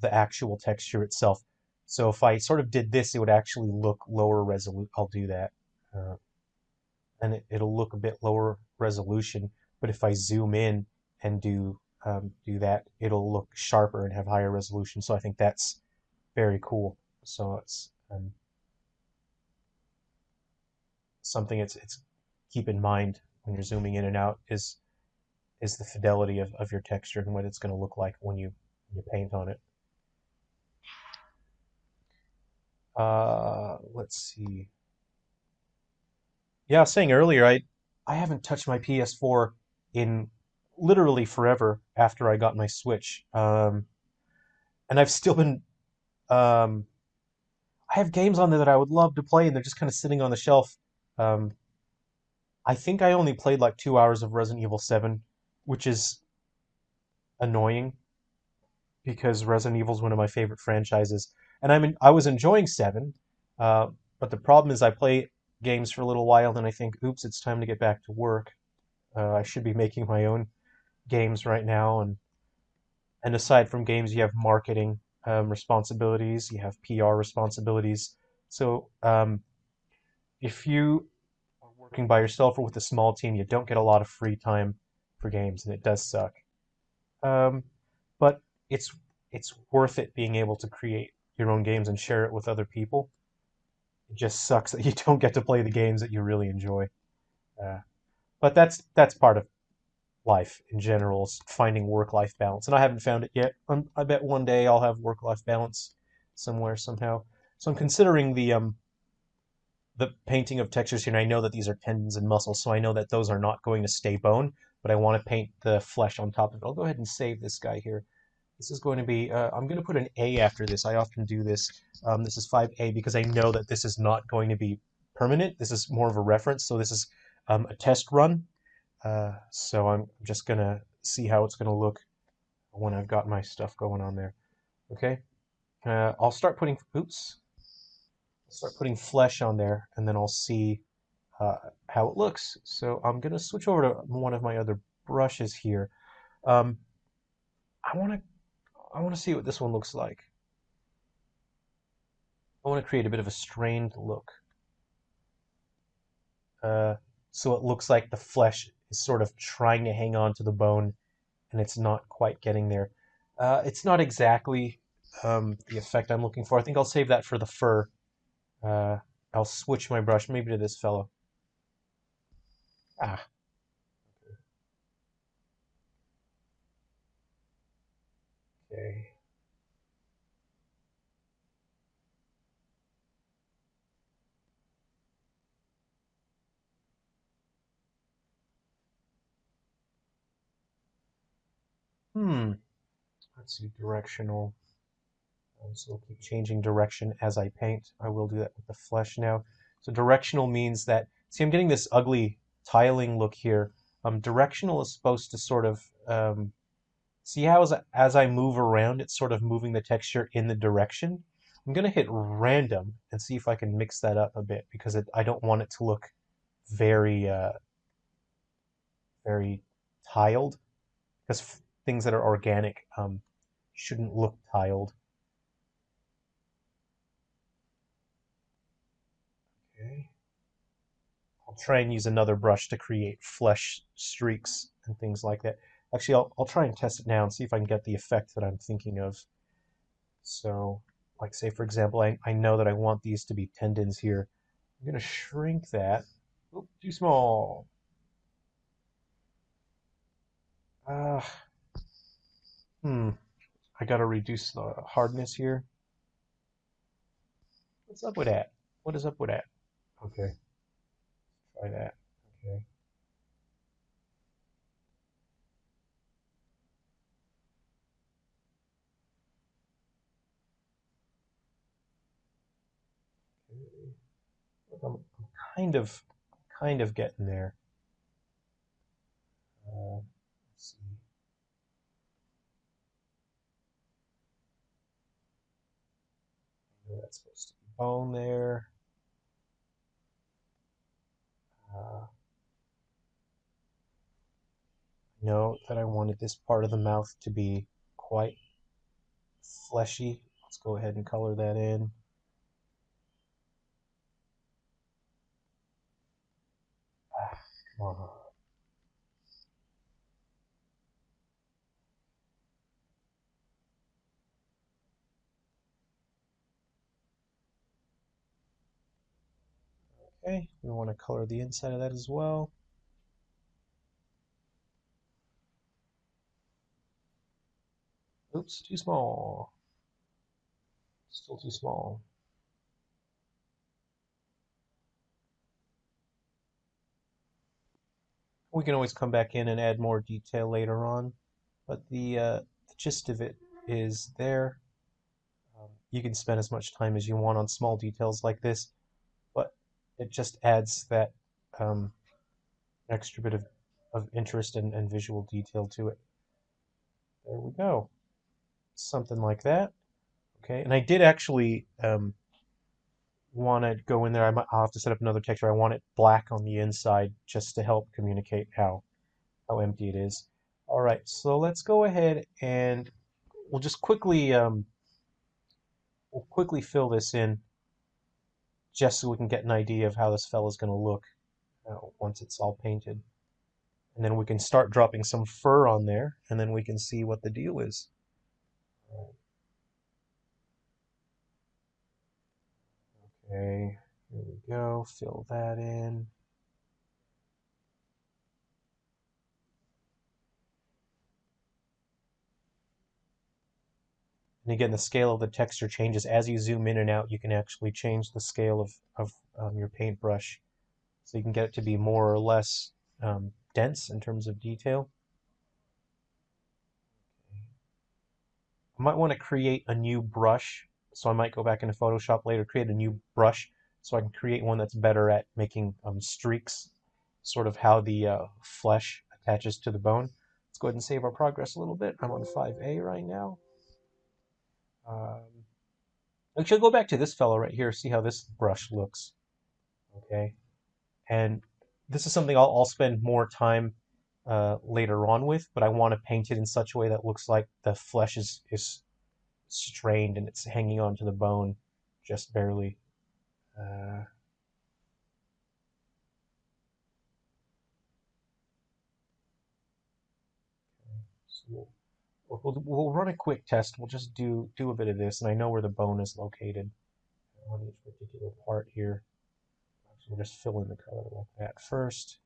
the actual texture itself. So if I sort of did this, it would actually look lower resolution. I'll do that. Uh, and it'll look a bit lower resolution. But if I zoom in and do that, it'll look sharper and have higher resolution. So I think that's very cool. So it's something it's keep in mind when you're zooming in and out is the fidelity of your texture and what it's going to look like when you paint on it. Let's see. Yeah, I was saying earlier, I haven't touched my PS4 in literally forever after I got my Switch. And I've still been um, I have games on there that I would love to play, and they're just kind of sitting on the shelf. Um, I think I only played like 2 hours of Resident Evil 7, which is annoying because Resident Evil is one of my favorite franchises, and I was enjoying 7, uh, but the problem is I play games for a little while, then I think, oops, it's time to get back to work. I should be making my own games right now, and aside from games, you have marketing responsibilities, you have PR responsibilities. So if you are working by yourself or with a small team, you don't get a lot of free time for games, and it does suck. Um, but it's it's worth it being able to create your own games and share it with other people. It just sucks that you don't get to play the games that you really enjoy. Uh, but that's part of life in general, is finding work-life balance. And I haven't found it yet. I bet one day I'll have work-life balance somewhere somehow. So I'm considering the painting of textures here, and I know that these are tendons and muscles, so I know that those are not going to stay bone, but I want to paint the flesh on top of it. I'll go ahead and save this guy here. This is going to be, I'm going to put an A after this. I often do this. This is 5A because I know that this is not going to be permanent. This is more of a reference, so this is a test run. So I'm just going to see how it's going to look when I've got my stuff going on there. Okay, I'll start putting, oops, start putting flesh on there, and then I'll see how it looks. So I'm gonna switch over to one of my other brushes here. Um, I want to I want to see what this one looks like. I want to create a bit of a strained look. Uh, so it looks like the flesh is sort of trying to hang on to the bone and it's not quite getting there. It's not exactly the effect I'm looking for. I think I'll save that for the fur. Uh, I'll switch my brush maybe to this fellow. Ah, okay. Hmm. Let's see, directional. So we'll keep changing direction as I paint. I will do that with the flesh now. So directional means that, see, I'm getting this ugly tiling look here. Directional is supposed to sort of, see how as I move around, it's sort of moving the texture in the direction. I'm going to hit random and see if I can mix that up a bit because I don't want it to look very, very tiled because things that are organic shouldn't look tiled. Okay. I'll try and use another brush to create flesh streaks and things like that. Actually, I'll try and test it now and see if I can get the effect that I'm thinking of. So, like say for example, I know that I want these to be tendons here. I'm going to shrink that. Oop, too small. Uh, I got to reduce the hardness here. What's up with that? What is up with that? Okay, try that. Okay. I'm kind of getting there. Let's see. I know that's supposed to be bone there. Uh, know that I wanted this part of the mouth to be quite fleshy. Let's go ahead and color that in. Ah, come on. Okay, we want to color the inside of that as well. Oops, too small. Still too small. We can always come back in and add more detail later on, but the gist of it is there. You can spend as much time as you want on small details like this, but it just adds that um, extra bit of interest and visual detail to it. There we go. Something like that. Okay, and I did actually want to go in there. I'll have to set up another texture. I want it black on the inside just to help communicate how empty it is. All right, so let's go ahead and we'll just we'll quickly fill this in just so we can get an idea of how this fella's going to look once it's all painted. And then we can start dropping some fur on there, and then we can see what the deal is. Okay, here we go. Fill that in. And again, the scale of the texture changes as you zoom in and out. You can actually change the scale of your paintbrush, so you can get it to be more or less dense in terms of detail. I might want to create a new brush, so I might go back into Photoshop later, create a new brush, so I can create one that's better at making streaks, sort of how the flesh attaches to the bone. Let's go ahead and save our progress a little bit. I'm on 5A right now. Um, Actually, I'll go back to this fellow right here, see how this brush looks. Okay, and this is something I'll spend more time later on with, but I want to paint it in such a way that looks like the flesh is strained and it's hanging onto the bone just barely. Uh, so we'll run a quick test. We'll just do a bit of this, and I know where the bone is located on each particular part here. So we'll just fill in the color like that first.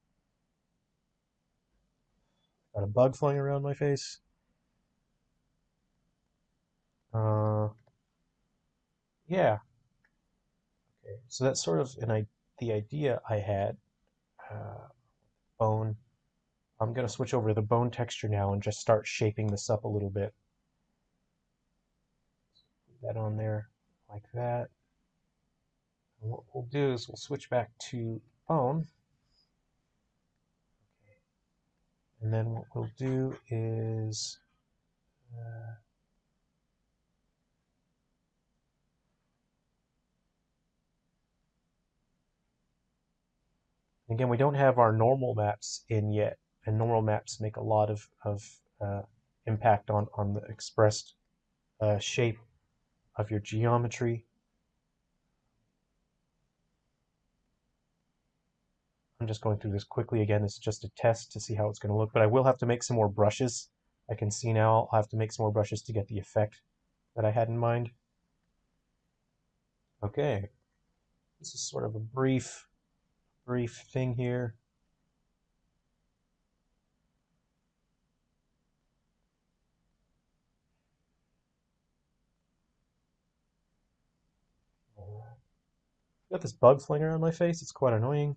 Got a bug flying around my face. Uh, yeah. Okay. So that's sort of the idea I had. Uh, Bone. I'm gonna switch over to the bone texture now and just start shaping this up a little bit. Put that on there like that. And what we'll do is we'll switch back to bone. And then what we'll do is again, we don't have our normal maps in yet, and normal maps make a lot of impact on the expressed shape of your geometry. I'm just going through this quickly again. It's just a test to see how it's going to look, but I will have to make some more brushes. I can see now I'll have to make some more brushes to get the effect that I had in mind. Okay, this is sort of a brief thing here. Got this bug flying around my face. It's quite annoying.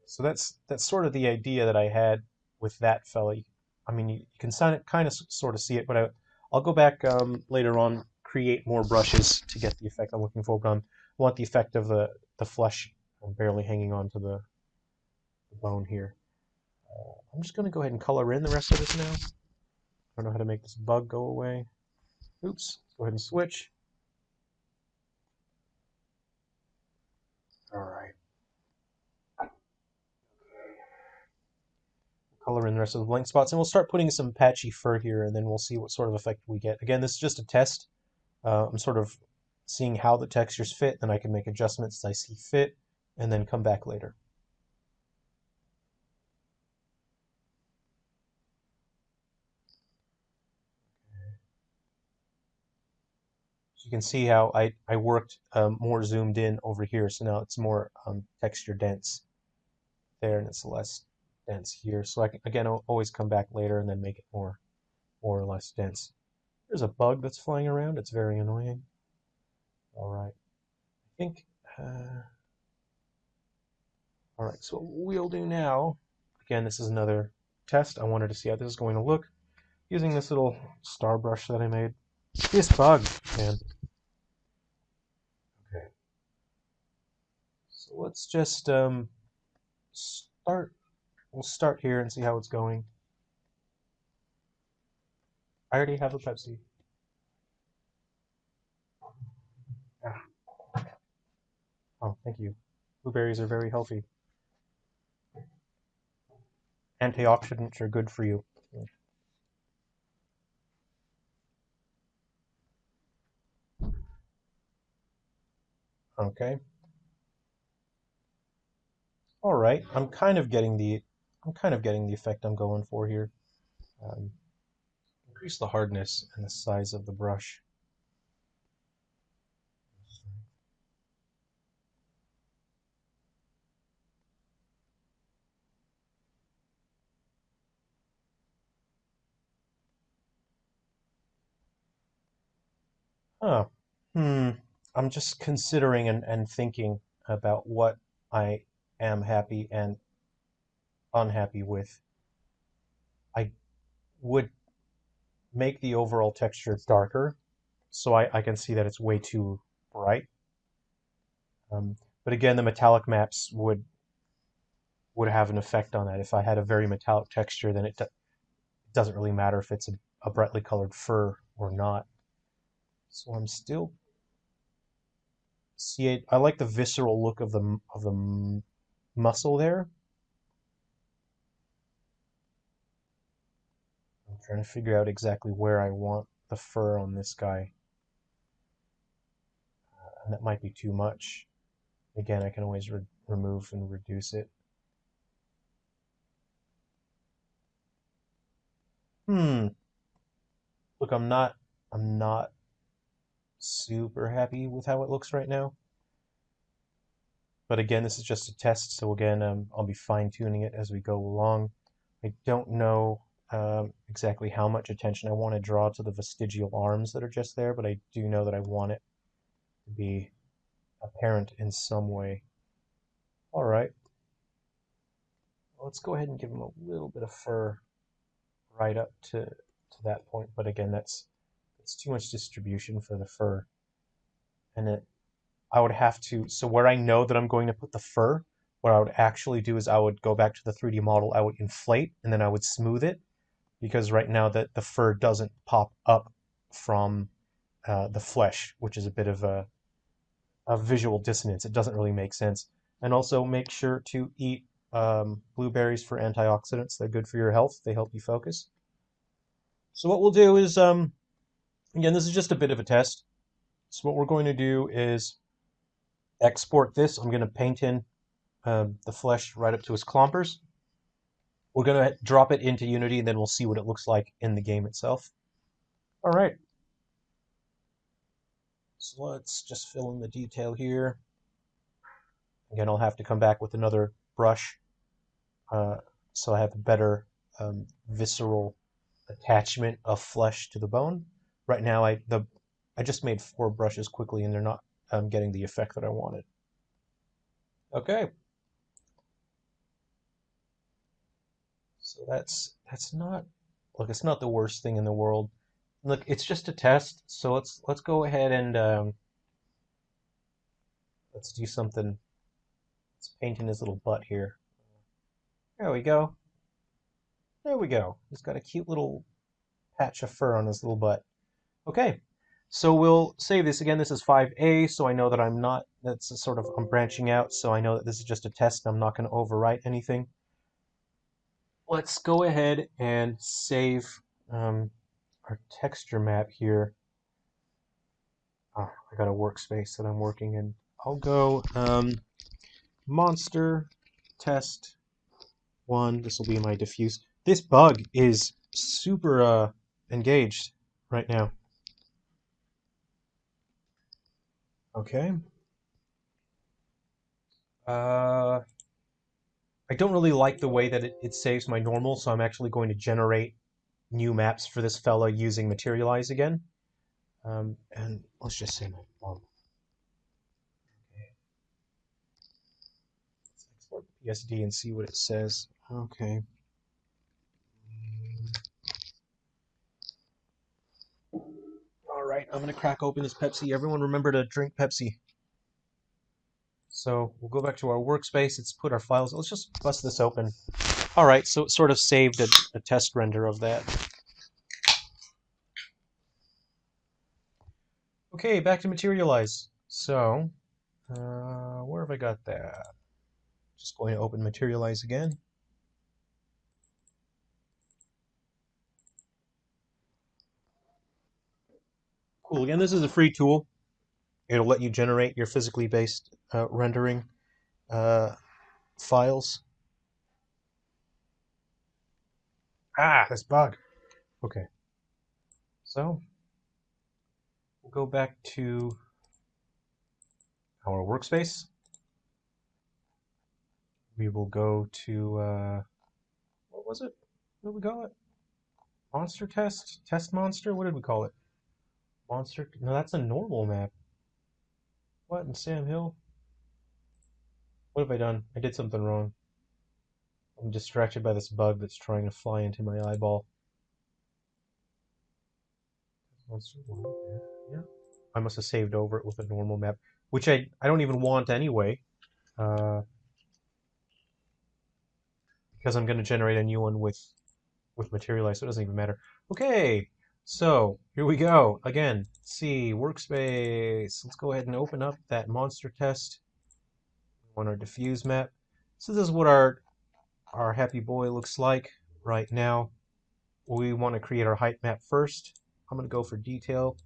So that's sort of the idea that I had with that fella. I mean, you can kind of sort of see it, but I'll go back later on, create more brushes to get the effect I'm looking for. But I want the effect of the flesh barely hanging onto the bone here. I'm just going to go ahead and color in the rest of this now. I don't know how to make this bug go away. Oops. Let's go ahead and switch. All right. Color in the rest of the blank spots, and we'll start putting some patchy fur here, and then we'll see what sort of effect we get. Again, this is just a test. I'm sort of seeing how the textures fit, then I can make adjustments as I see fit, and then come back later. So you can see how I worked more zoomed in over here, so now it's more texture dense there, and it's less dense here. So I can, again, I'll always come back later and then make it more or less dense. There's a bug that's flying around. It's very annoying. All right. I think, all right, so what we'll do now, again, this is another test. I wanted to see how this is going to look using this little star brush that I made. This bug, man. Okay. So let's just start. We'll start here and see how it's going. I already have a Pepsi. Ah. Oh, thank you. Blueberries are very healthy. Antioxidants are good for you. Okay. All right. I'm kind of getting the effect I'm going for here. Um, Increase the hardness and the size of the brush. Huh. Hmm. I'm just considering and thinking about what I am happy and unhappy with. I would make the overall texture darker so I can see that it's way too bright. But again, the metallic maps would have an effect on that. If I had a very metallic texture, then it doesn't really matter if it's a brightly colored fur or not. So I'm still see it. I like the visceral look of the muscle there. I'm trying to figure out exactly where I want the fur on this guy, and that might be too much. Again, I can always remove and reduce it. Look, I'm not super happy with how it looks right now. But again, this is just a test, so again, I'll be fine-tuning it as we go along. I don't know exactly how much attention I want to draw to the vestigial arms that are just there, but I do know that I want it to be apparent in some way. All right. Let's go ahead and give him a little bit of fur right up to that point, but again, that's too much distribution for the fur. And I would have to, so where I know that I'm going to put the fur, what I would actually do is I would go back to the 3D model, I would inflate, and then I would smooth it, because right now that the fur doesn't pop up from the flesh, which is a bit of a visual dissonance. It doesn't really make sense. And also make sure to eat blueberries for antioxidants. They're good for your health. They help you focus. So what we'll do is, again, this is just a bit of a test. So what we're going to do is export this. I'm going to paint in the flesh right up to his clompers. We're going to drop it into Unity, and then we'll see what it looks like in the game itself. All right. So let's just fill in the detail here. Again, I'll have to come back with another brush so I have a better visceral attachment of flesh to the bone. Right now, I just made 4 brushes quickly, and they're not getting the effect that I wanted. Okay. So that's not, look, it's not the worst thing in the world. Look, it's just a test, so let's go ahead and let's do something. Let's paint in his little butt here. There we go. There we go. He's got a cute little patch of fur on his little butt. Okay, so we'll save this again. This is 5A, so I know that I'm not, that's a sort of, I'm branching out, so I know that this is just a test. I'm not going to overwrite anything. Let's go ahead and save our texture map here. Oh, I got a workspace that I'm working in. I'll go monster test 1. This will be my diffuse. This bug is super engaged right now. Okay. I don't really like the way that it saves my normal, so I'm actually going to generate new maps for this fella using Materialize again. And let's just say my mom. Okay. Let's export PSD and see what it says. Okay. All right, I'm gonna crack open this Pepsi. Everyone remember to drink Pepsi. So we'll go back to our workspace. Let's put our files. Let's just bust this open. All right, so it sort of saved a test render of that. Okay, back to Materialize. So, where have I got that? Just going to open Materialize again. Cool. Again, this is a free tool. It'll let you generate your physically based rendering files. Ah, this bug. Okay. So, we'll go back to our workspace. We will go to, what was it? What did we call it? Monster test? Test monster? What did we call it? Monster? No, that's a normal map. What in Sam Hill? What have I done? I did something wrong. I'm distracted by this bug that's trying to fly into my eyeball. Monster 1, yeah. I must have saved over it with a normal map, which I don't even want anyway. Because I'm going to generate a new one with Materialize, so it doesn't even matter. Okay, so here we go. Again, let's see, workspace. Let's go ahead and open up that monster test. We want our diffuse map. So this is what our happy boy looks like right now. We want to create our height map first. I'm going to go for detail.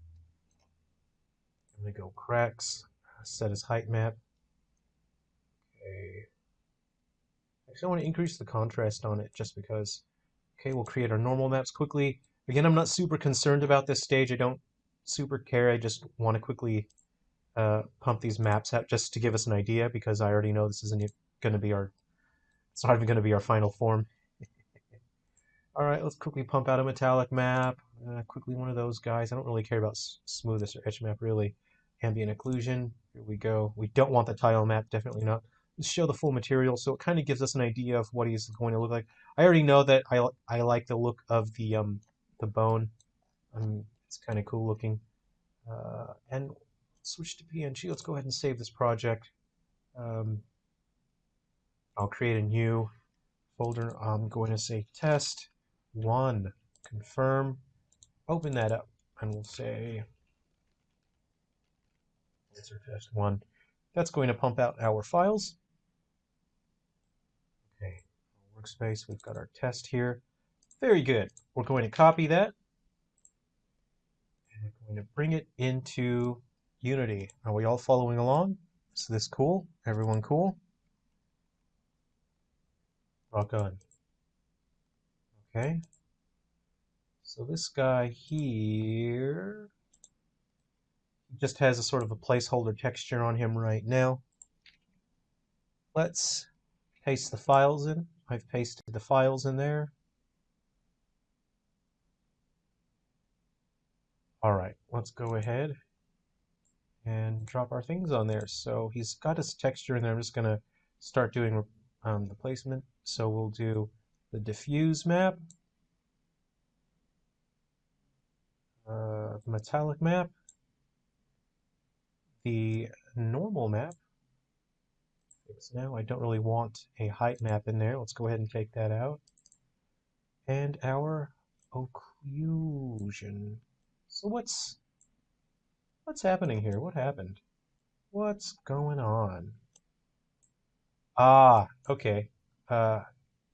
I'm going to go cracks, set as height map. Okay. Actually, I want to increase the contrast on it just because. Okay, we'll create our normal maps quickly. Again, I'm not super concerned about this stage. I don't super care. I just want to quickly pump these maps out just to give us an idea because I already know this isn't going to be it's not even going to be our final form. All right, let's quickly pump out a metallic map. Quickly one of those guys. I don't really care about smoothness or edge map really. Ambient occlusion. Here we go. We don't want the tile map. Definitely not. Let's show the full material so it kind of gives us an idea of what he's going to look like. I already know that I like the look of the bone. It's kind of cool looking. And switch to PNG. Let's go ahead and save this project. I'll create a new folder. I'm going to say test 1. Confirm. Open that up, and we'll say answer test 1. That's going to pump out our files. Okay, workspace. We've got our test here. Very good. We're going to copy that. And we're going to bring it into Unity. Are we all following along? Is this cool? Everyone cool? Rock on. Okay. So this guy here just has a sort of a placeholder texture on him right now. Let's paste the files in. I've pasted the files in there. All right, let's go ahead and drop our things on there. So he's got his texture in there. I'm just going to start doing the placement. So we'll do the diffuse map, the metallic map, the normal map. Now I don't really want a height map in there. Let's go ahead and take that out. And our occlusion. So what's happening here? What happened? What's going on? Ah, okay. Yeah,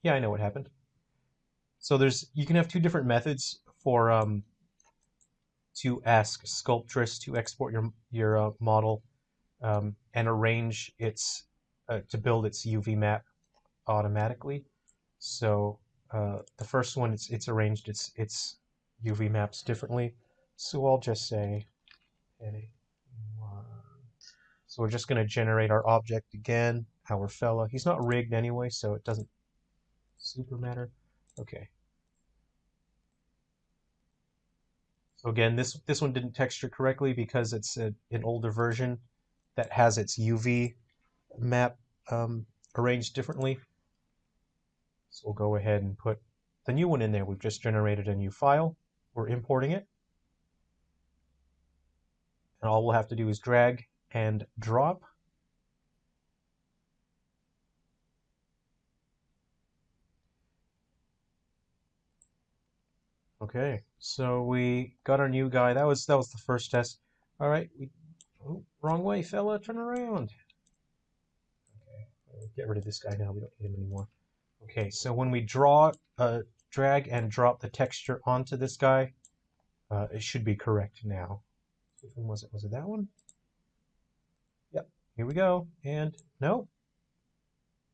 I know what happened. So you can have two different methods for to ask Sculptress to export your model and arrange its to build its UV map automatically. So the first one, it's arranged its UV maps differently. So I'll just say, okay, so we're just going to generate our object again, our fella. He's not rigged anyway, so it doesn't super matter. Okay. So again, this one didn't texture correctly because it's an older version that has its UV map arranged differently. So we'll go ahead and put the new one in there. We've just generated a new file. We're importing it. And all we'll have to do is drag and drop. Okay, so we got our new guy. That was the first test. All right, oh, wrong way, fella. Turn around. Okay, get rid of this guy now. We don't need him anymore. Okay, so when we drag and drop the texture onto this guy, it should be correct now. Which one was it? Was it that one? Yep. Here we go. And no.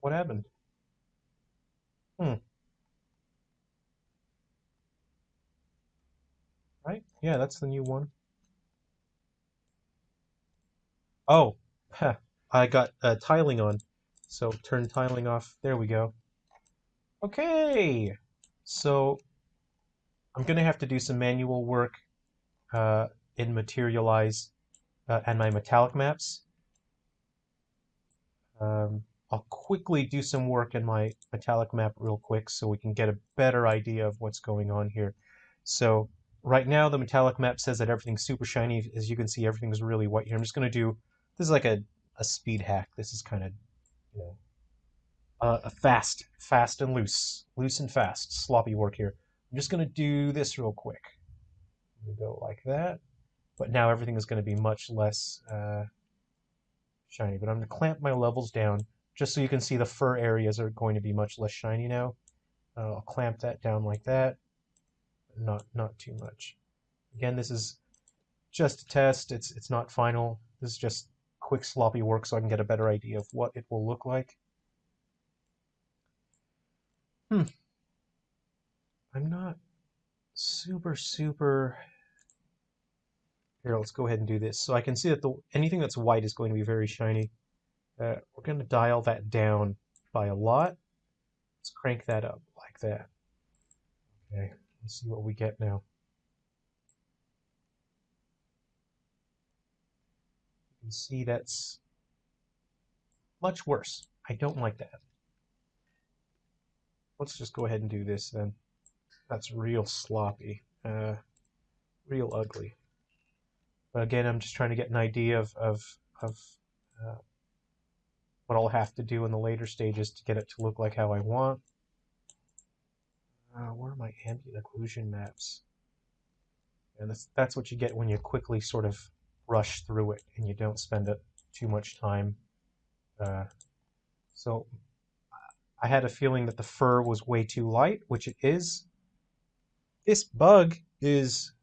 What happened? Right? Yeah, that's the new one. Oh, I got tiling on. So turn tiling off. There we go. Okay. So I'm going to have to do some manual work in Materialize and my metallic maps. I'll quickly do some work in my metallic map real quick so we can get a better idea of what's going on here. So right now the metallic map says that everything's super shiny. As you can see, everything's really white here. I'm just going to do, this is like a speed hack. This is kind of, you know, a fast and loose and fast, sloppy work here. I'm just going to do this real quick. I'm going to go like that. But now everything is going to be much less shiny. But I'm going to clamp my levels down just so you can see the fur areas are going to be much less shiny now. I'll clamp that down like that. Not too much. Again, this is just a test. It's not final. This is just quick sloppy work so I can get a better idea of what it will look like. I'm not super. Here, let's go ahead and do this. So I can see that anything that's white is going to be very shiny. We're going to dial that down by a lot. Let's crank that up like that. Okay, let's see what we get now. You can see that's much worse. I don't like that. Let's just go ahead and do this then. That's real sloppy, real ugly. But again, I'm just trying to get an idea of what I'll have to do in the later stages to get it to look like how I want. Where are my ambient occlusion maps? And that's what you get when you quickly sort of rush through it and you don't spend too much time. So I had a feeling that the fur was way too light, which it is. This bug is,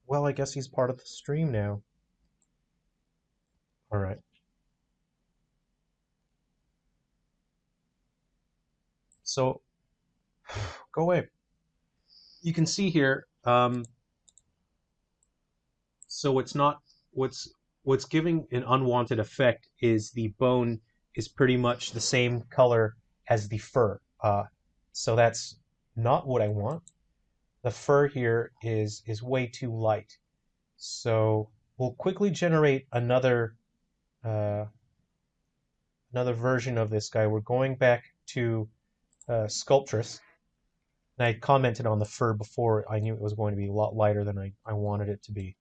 well, I guess he's part of the stream now. All right. So, go away. You can see here, so it's not, what's giving an unwanted effect is the bone is pretty much the same color as the fur. So that's not what I want. The fur here is way too light. So we'll quickly generate another version of this guy. We're going back to Sculptress. And I commented on the fur before. I knew it was going to be a lot lighter than I wanted it to be.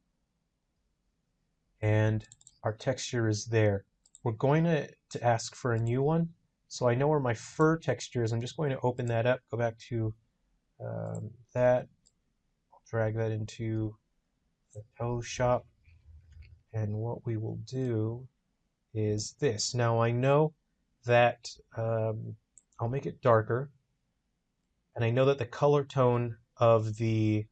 And our texture is there. We're going to ask for a new one. So I know where my fur texture is. I'm just going to open that up, go back to that, I'll drag that into the toe shop. And what we will do is this. Now I know that I'll make it darker. And I know that the color tone of the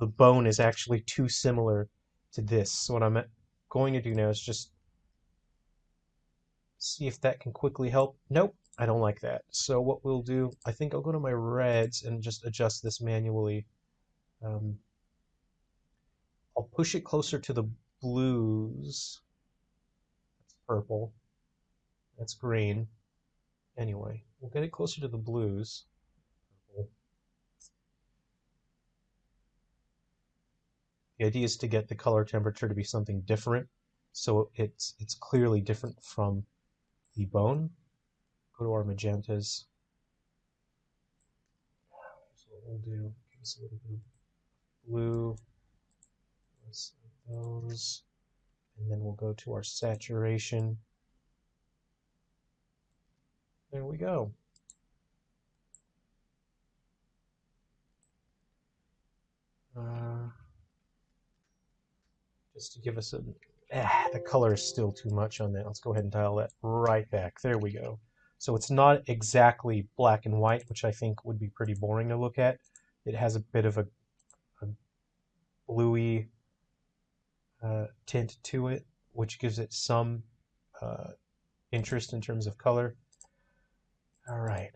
bone is actually too similar to this. So what I'm going to do now is just see if that can quickly help. Nope, I don't like that. So what we'll do, I think I'll go to my reds and just adjust this manually. I'll push it closer to the blues. That's purple. That's green. Anyway, we'll get it closer to the blues. Purple. The idea is to get the color temperature to be something different, so it's clearly different from the bone. Go to our magentas. So what we'll do, give us a little bit of blue. Let's those, and then we'll go to our saturation. There we go. Just to give us a... the color is still too much on that. Let's go ahead and dial that right back. There we go. So it's not exactly black and white, which I think would be pretty boring to look at. It has a bit of a bluey tint to it, which gives it some interest in terms of color. All right.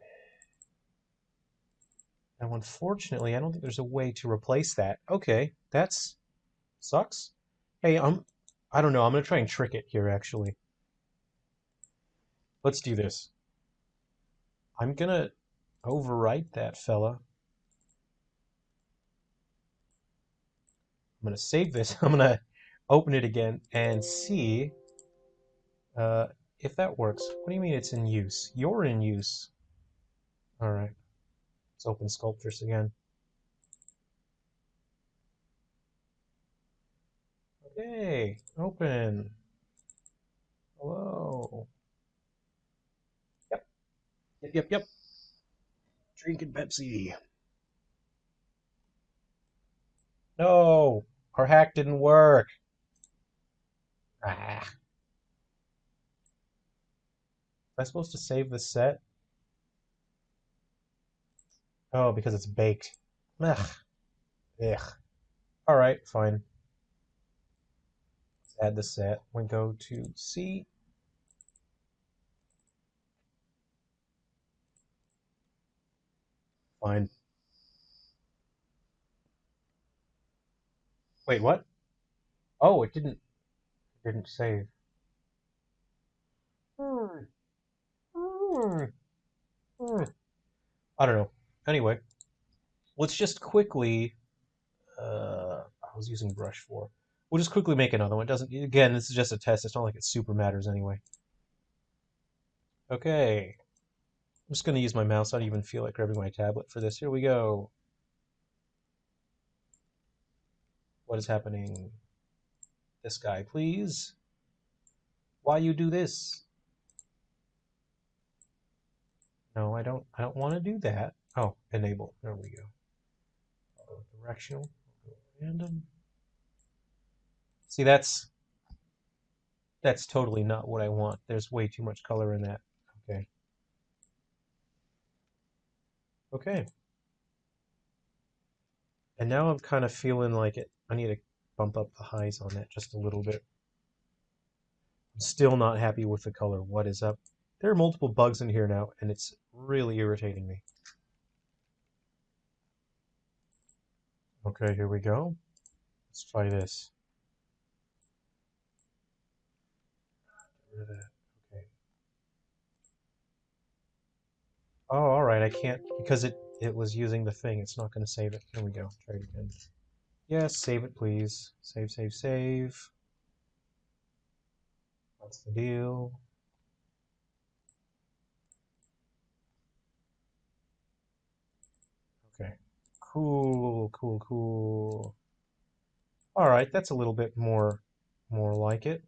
Now, unfortunately, I don't think there's a way to replace that. Okay, that's sucks. Hey, I don't know. I'm gonna try and trick it here, actually. Let's do this. I'm gonna overwrite that fella. I'm gonna save this. I'm gonna open it again and see if that works. What do you mean it's in use? You're in use. All right. Let's open Sculptress again. Okay, open. Hello. Yep. Drinking Pepsi. No! Our hack didn't work. Ah. Am I supposed to save the set? Oh, because it's baked. Ugh. Ugh. Alright, fine. Let's add the set. We go to C. Fine. Wait, what? Oh, it didn't save. Hmm. Hmm. Hmm. I don't know. Anyway, let's just quickly I was using brush 4. We'll just quickly make another one. It doesn't again, this is just a test. It's not like it super matters anyway. Okay. I'm just gonna use my mouse. I don't even feel like grabbing my tablet for this. Here we go. What is happening? This guy, please. Why you do this? No, I don't want to do that. Oh, enable. There we go. Directional. Random. See, that's totally not what I want. There's way too much color in that. Okay. Okay. And now I'm kind of feeling like it. I need to bump up the highs on that just a little bit. I'm still not happy with the color. What is up? There are multiple bugs in here now, and it's really irritating me. Okay, here we go. Let's try this. Get rid of that. Okay. Oh, all right. I can't because it was using the thing. It's not going to save it. There we go. Try it again. Yes, save it, please. Save, save, save. That's the deal. Okay. Cool, cool, cool. All right, that's a little bit more like it.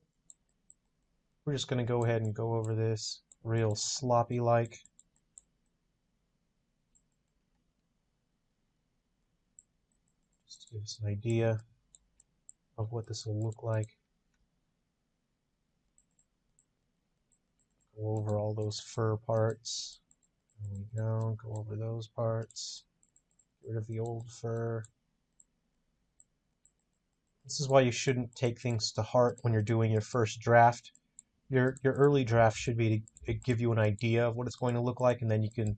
We're just going to go ahead and go over this real sloppy like. Just to give us an idea of what this will look like. Go over all those fur parts. There we go. Go over those parts. Get rid of the old fur. This is why you shouldn't take things to heart when you're doing your first draft. Your early draft should be to give you an idea of what it's going to look like, and then you can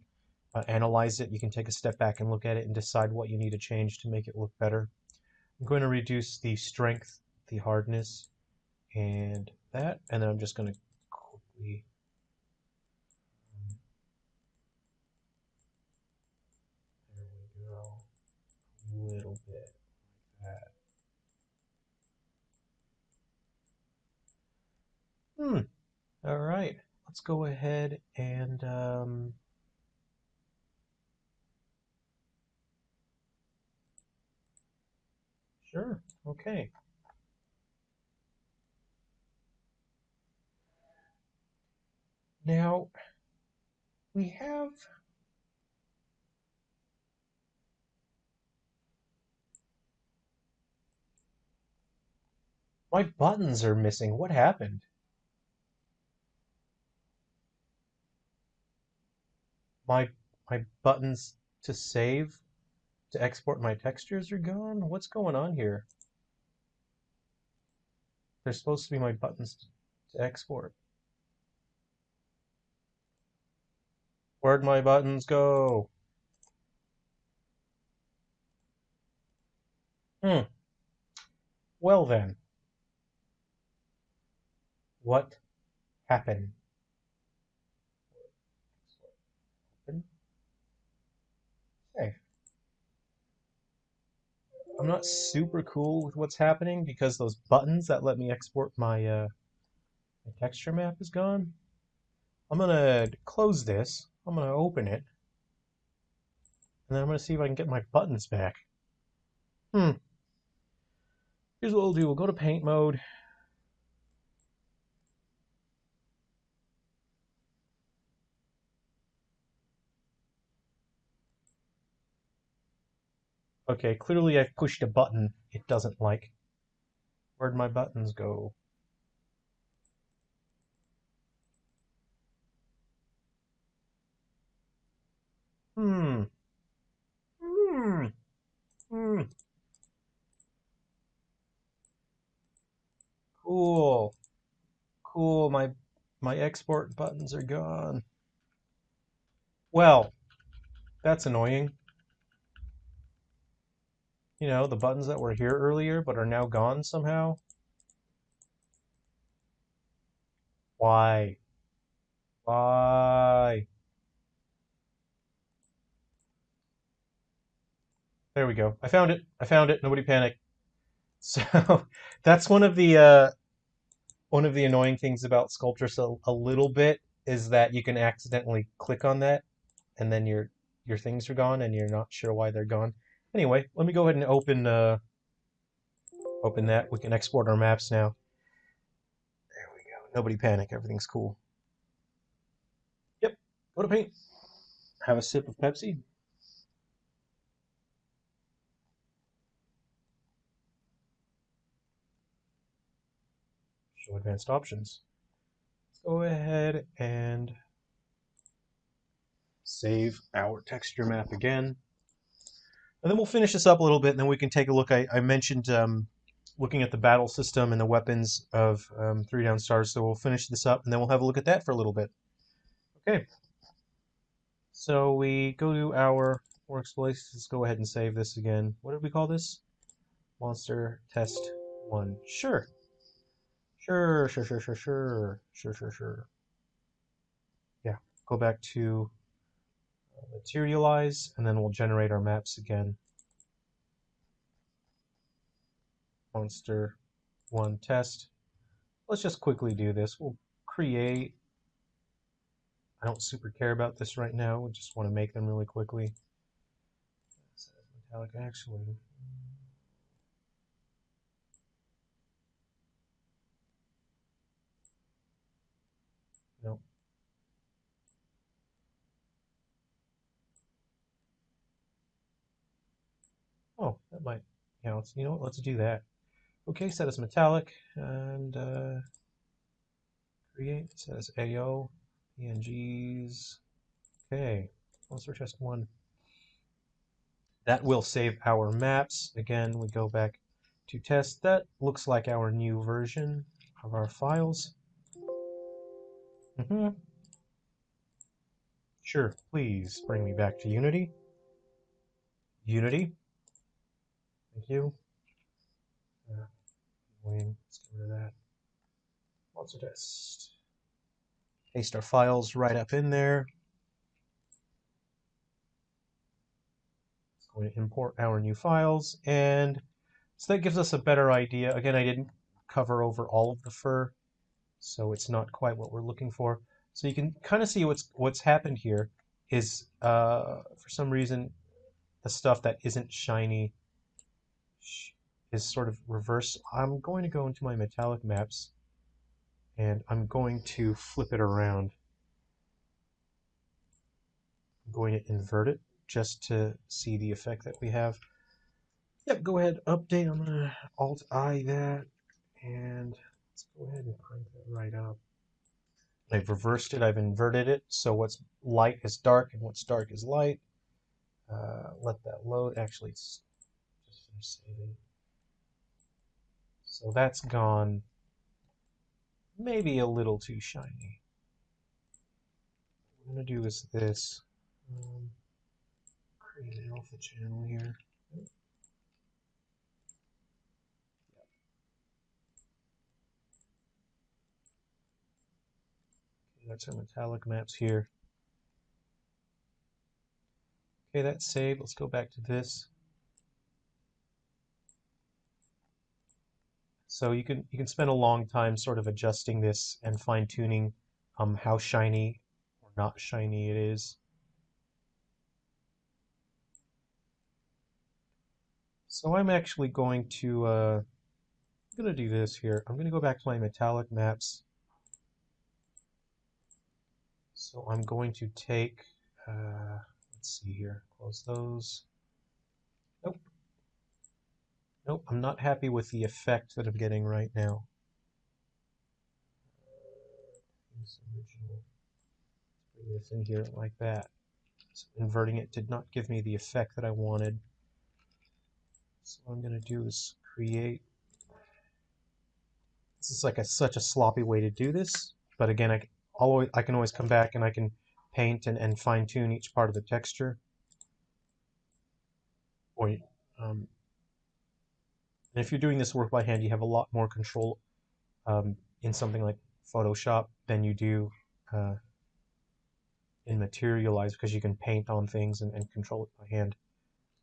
analyze it. You can take a step back and look at it and decide what you need to change to make it look better. I'm going to reduce the strength, the hardness, and that, and then I'm just going to quickly there we go, a little bit like that. All right, let's go ahead and sure, okay. Now we have my buttons are missing. What happened? My my buttons to save, to export my textures are gone? What's going on here? They're supposed to be my buttons to export. Where'd my buttons go? Hmm. Well then, what happened? Hey, I'm not super cool with what's happening because those buttons that let me export my texture map is gone. I'm gonna close this. I'm gonna open it, and then I'm gonna see if I can get my buttons back. Hmm. Here's what we'll do. We'll go to paint mode. Okay, clearly I've pushed a button it doesn't like. Where'd my buttons go? Hmm. Hmm. Hmm. Cool. Cool. My export buttons are gone. Well, that's annoying. You know, the buttons that were here earlier but are now gone somehow. Why? Why? There we go. I found it. I found it. Nobody panic. So that's one of the annoying things about Sculptress a little bit is that you can accidentally click on that and then your things are gone and you're not sure why they're gone. Anyway, let me go ahead and open that. We can export our maps now. There we go. Nobody panic. Everything's cool. Yep. Go to paint. Have a sip of Pepsi. Show advanced options. Let's go ahead and save our texture map again. And then we'll finish this up a little bit, and then we can take a look. I mentioned looking at the battle system and the weapons of 3 down stars, so we'll finish this up, and then we'll have a look at that for a little bit. Okay, so we go to our workspace. Let's go ahead and save this again. What did we call this? Monster Test 1. Sure. Sure, sure, sure, sure, sure. Sure, sure, sure. Yeah, go back to materialize, and then we'll generate our maps again. Monster 1 test. Let's just quickly do this. We'll create. I don't super care about this right now. We just want to make them really quickly. Metallic, actually. No. Oh, that might count. You know what? Let's do that. Okay, set as metallic and create. Set as AO, PNGs. Okay, monster test 1. That will save our maps. Again, we go back to test. That looks like our new version of our files. Sure, please bring me back to Unity. Unity. Thank you. Let's get rid of that. Monster test. Paste our files right up in there. It's going to import our new files, and so that gives us a better idea. Again, I didn't cover over all of the fur, so it's not quite what we're looking for. So you can kind of see what's happened here is for some reason the stuff that isn't shiny is sort of reversed. I'm going to go into my metallic maps and I'm going to flip it around. I'm going to invert it just to see the effect that we have. Yep, go ahead, update. I'm gonna Alt-I that, and let's go ahead and crank that right up. I've reversed it, I've inverted it, so what's light is dark and what's dark is light. Let that load. Actually, it's just finish saving. So that's gone maybe a little too shiny. What I'm gonna do is this. Create an alpha channel here. That's our metallic maps here. Okay, that's saved. Let's go back to this. So you can spend a long time sort of adjusting this and fine-tuning how shiny or not shiny it is. So I'm actually going to do this here. I'm going to go back to my metallic maps. So I'm going to take, let's see here, close those. Nope. Nope, I'm not happy with the effect that I'm getting right now. Let's bring this in here like that. So inverting it did not give me the effect that I wanted. So what I'm going to do is create... This is like such a sloppy way to do this, but again, I can always come back and I can paint and fine-tune each part of the texture. Or, and if you're doing this work by hand, you have a lot more control in something like Photoshop than you do in Materialize, because you can paint on things and control it by hand.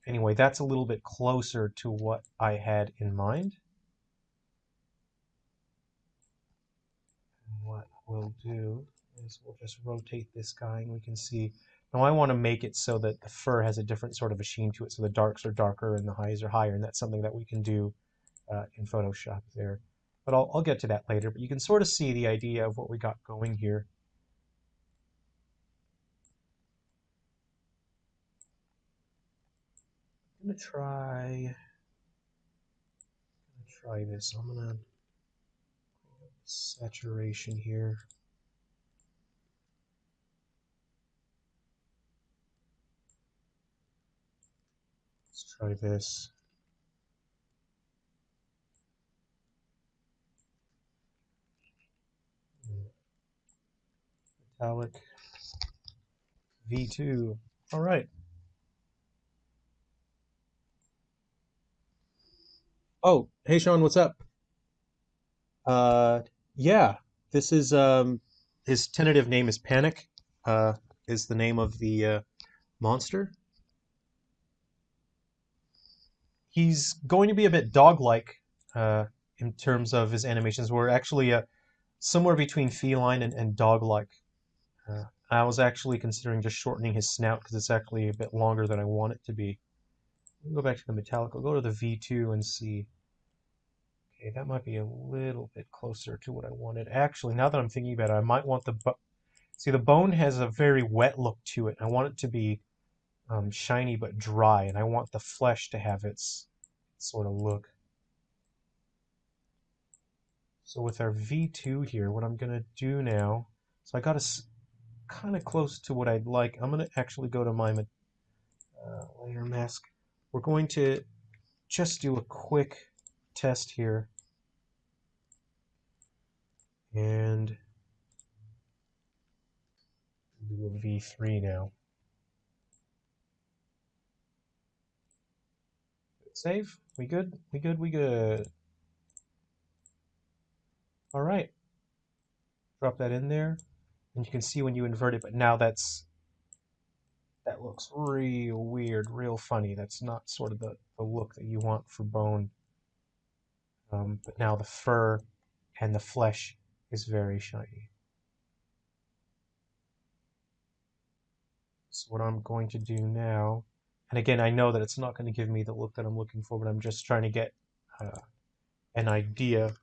Anyway, that's a little bit closer to what I had in mind. And what we'll do is we'll just rotate this guy and we can see. Now I want to make it so that the fur has a different sort of a sheen to it, so the darks are darker and the highs are higher, and that's something that we can do in Photoshop there. But I'll get to that later, but you can sort of see the idea of what we got going here. I'm gonna try this. I'm gonna saturation here. Let's try this. Metallic V2. All right. Oh, hey Sean, what's up? Uh, yeah, this is his tentative name is Panic. Is the name of the monster. He's going to be a bit dog-like in terms of his animations. We're actually somewhere between feline and dog-like. I was actually considering just shortening his snout because it's actually a bit longer than I want it to be. Go back to the metallic. I'll go to the V2 and see. Okay, that might be a little bit closer to what I wanted. Actually, now that I'm thinking about it, I might want see, the bone has a very wet look to it. I want it to be shiny but dry, and I want the flesh to have its sort of look. So with our V2 here, what I'm going to do now, so I got us kind of close to what I'd like. I'm going to actually go to my layer mask. We're going to just do a quick test here. And do a V3 now. Save. We good? We good? We good. All right. Drop that in there. And you can see when you invert it, but now that looks real weird, real funny. That's not sort of the look that you want for bone. But now the fur and the flesh is very shiny. So what I'm going to do now, and again, I know that it's not going to give me the look that I'm looking for, but I'm just trying to get an idea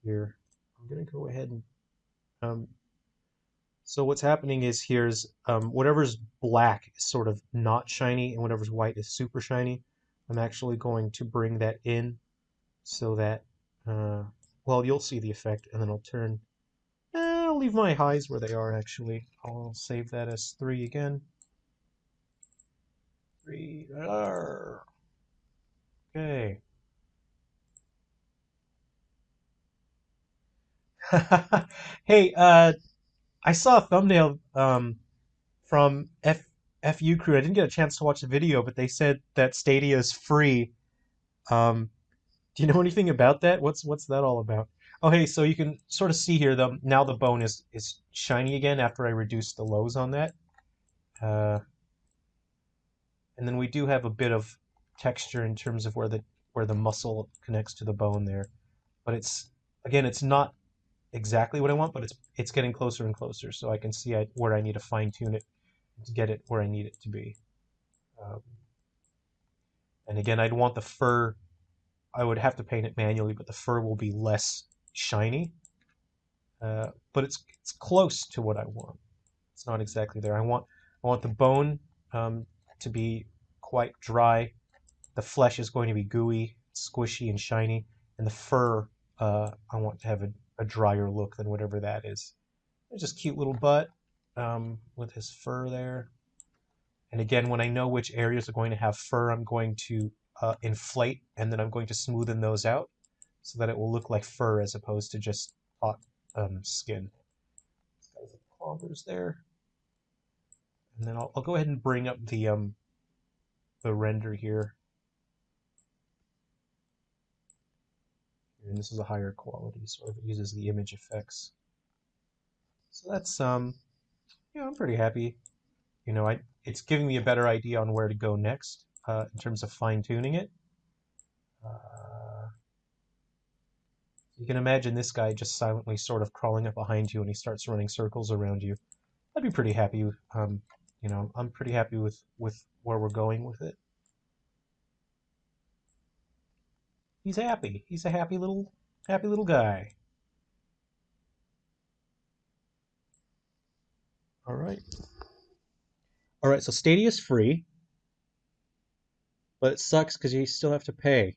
here. I'm going to go ahead and so what's happening is here's whatever's black is sort of not shiny, and whatever's white is super shiny. I'm actually going to bring that in so that, well, you'll see the effect, and then I'll turn. I'll leave my highs where they are, actually. I'll save that as 3 again. 3. Okay. Hey, I saw a thumbnail from FU Crew. I didn't get a chance to watch the video, but they said that Stadia is free. Um, do you know anything about that? What's that all about? Oh, hey, so you can sort of see here now the bone is shiny again after I reduced the lows on that. And then we do have a bit of texture in terms of where the muscle connects to the bone there. But it's not exactly what I want, but it's getting closer and closer, so I can see where I need to fine tune it to get it where I need it to be. And again, I'd want the fur. I would have to paint it manually, but the fur will be less shiny. But it's close to what I want. It's not exactly there. I want the bone to be quite dry, the flesh is going to be gooey, squishy, and shiny, and the fur I want to have a drier look than whatever that is. There's this cute little butt with his fur there. And again, when I know which areas are going to have fur, I'm going to inflate, and then I'm going to smoothen those out so that it will look like fur as opposed to just hot skin. Got the clobbers there. And then I'll go ahead and bring up the render here. And this is a higher quality, sort of it uses the image effects. So that's yeah, I'm pretty happy. You know, it's giving me a better idea on where to go next in terms of fine-tuning it. You can imagine this guy just silently sort of crawling up behind you and he starts running circles around you. I'd be pretty happy. You know, I'm pretty happy with where we're going with it. He's happy. He's a happy little guy. All right. All right, so Stadia is free, but it sucks because you still have to pay.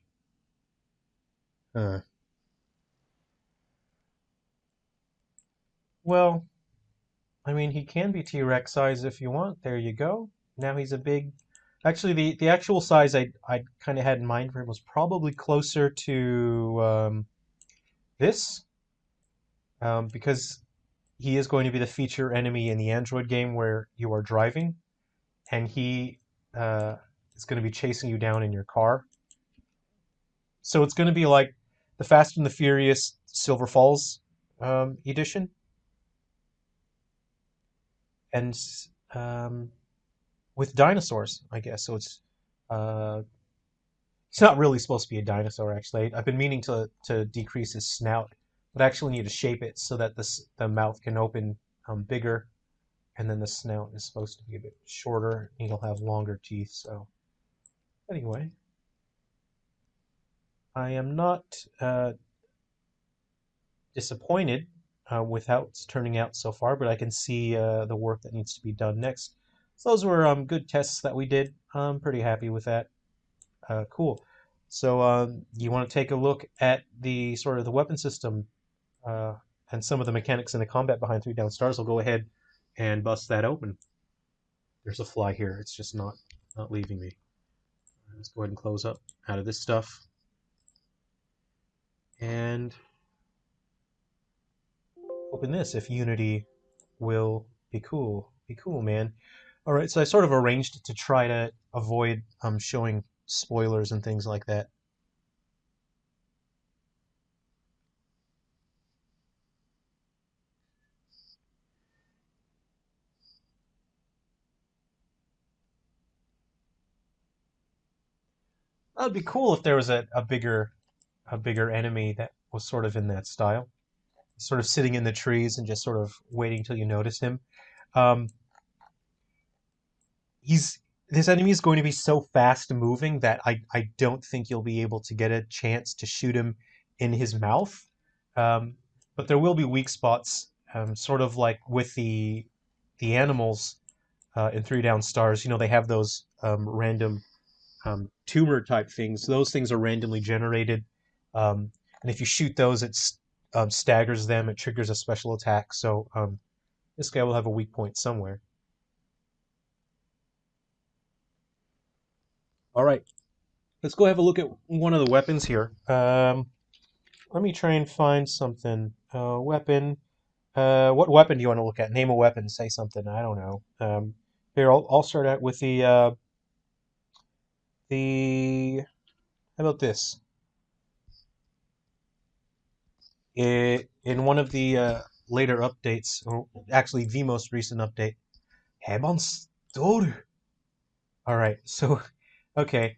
Well, I mean, he can be T-Rex size if you want. There you go. Now he's a big. Actually, the actual size I kind of had in mind for him was probably closer to this, because he is going to be the feature enemy in the Android game where you are driving, and he is going to be chasing you down in your car. So it's going to be like the Fast and the Furious Silver Falls edition, and with dinosaurs, I guess. So it's not really supposed to be a dinosaur, actually. I've been meaning to decrease his snout, but I actually need to shape it so that the mouth can open bigger, and then the snout is supposed to be a bit shorter, and he'll have longer teeth. So anyway, I am not disappointed with how it's turning out so far, but I can see the work that needs to be done next. So those were good tests that we did. I'm pretty happy with that. Cool. So you want to take a look at the sort of the weapon system and some of the mechanics in the combat behind Three Down Stars. I'll go ahead and bust that open. There's a fly here. It's just not leaving me. Let's go ahead and close up out of this stuff. And open this if Unity will be cool. Be cool, man. All right, so I sort of arranged it to try to avoid showing spoilers and things like that. That'd be cool if there was a bigger enemy that was sort of in that style, sort of sitting in the trees and just sort of waiting till you notice him. Um, this enemy is going to be so fast moving that I don't think you'll be able to get a chance to shoot him in his mouth. But there will be weak spots, sort of like with the animals in Three Down Stars. You know, they have those random tumor type things. Those things are randomly generated, and if you shoot those, it staggers them. It triggers a special attack. So this guy will have a weak point somewhere. All right, let's go have a look at one of the weapons here. Let me try and find something. Weapon. What weapon do you want to look at? Name a weapon. Say something. I don't know. Here, I'll start out with the. How about this? In one of the later updates, or actually the most recent update, Hemon's Doru. All right, so okay,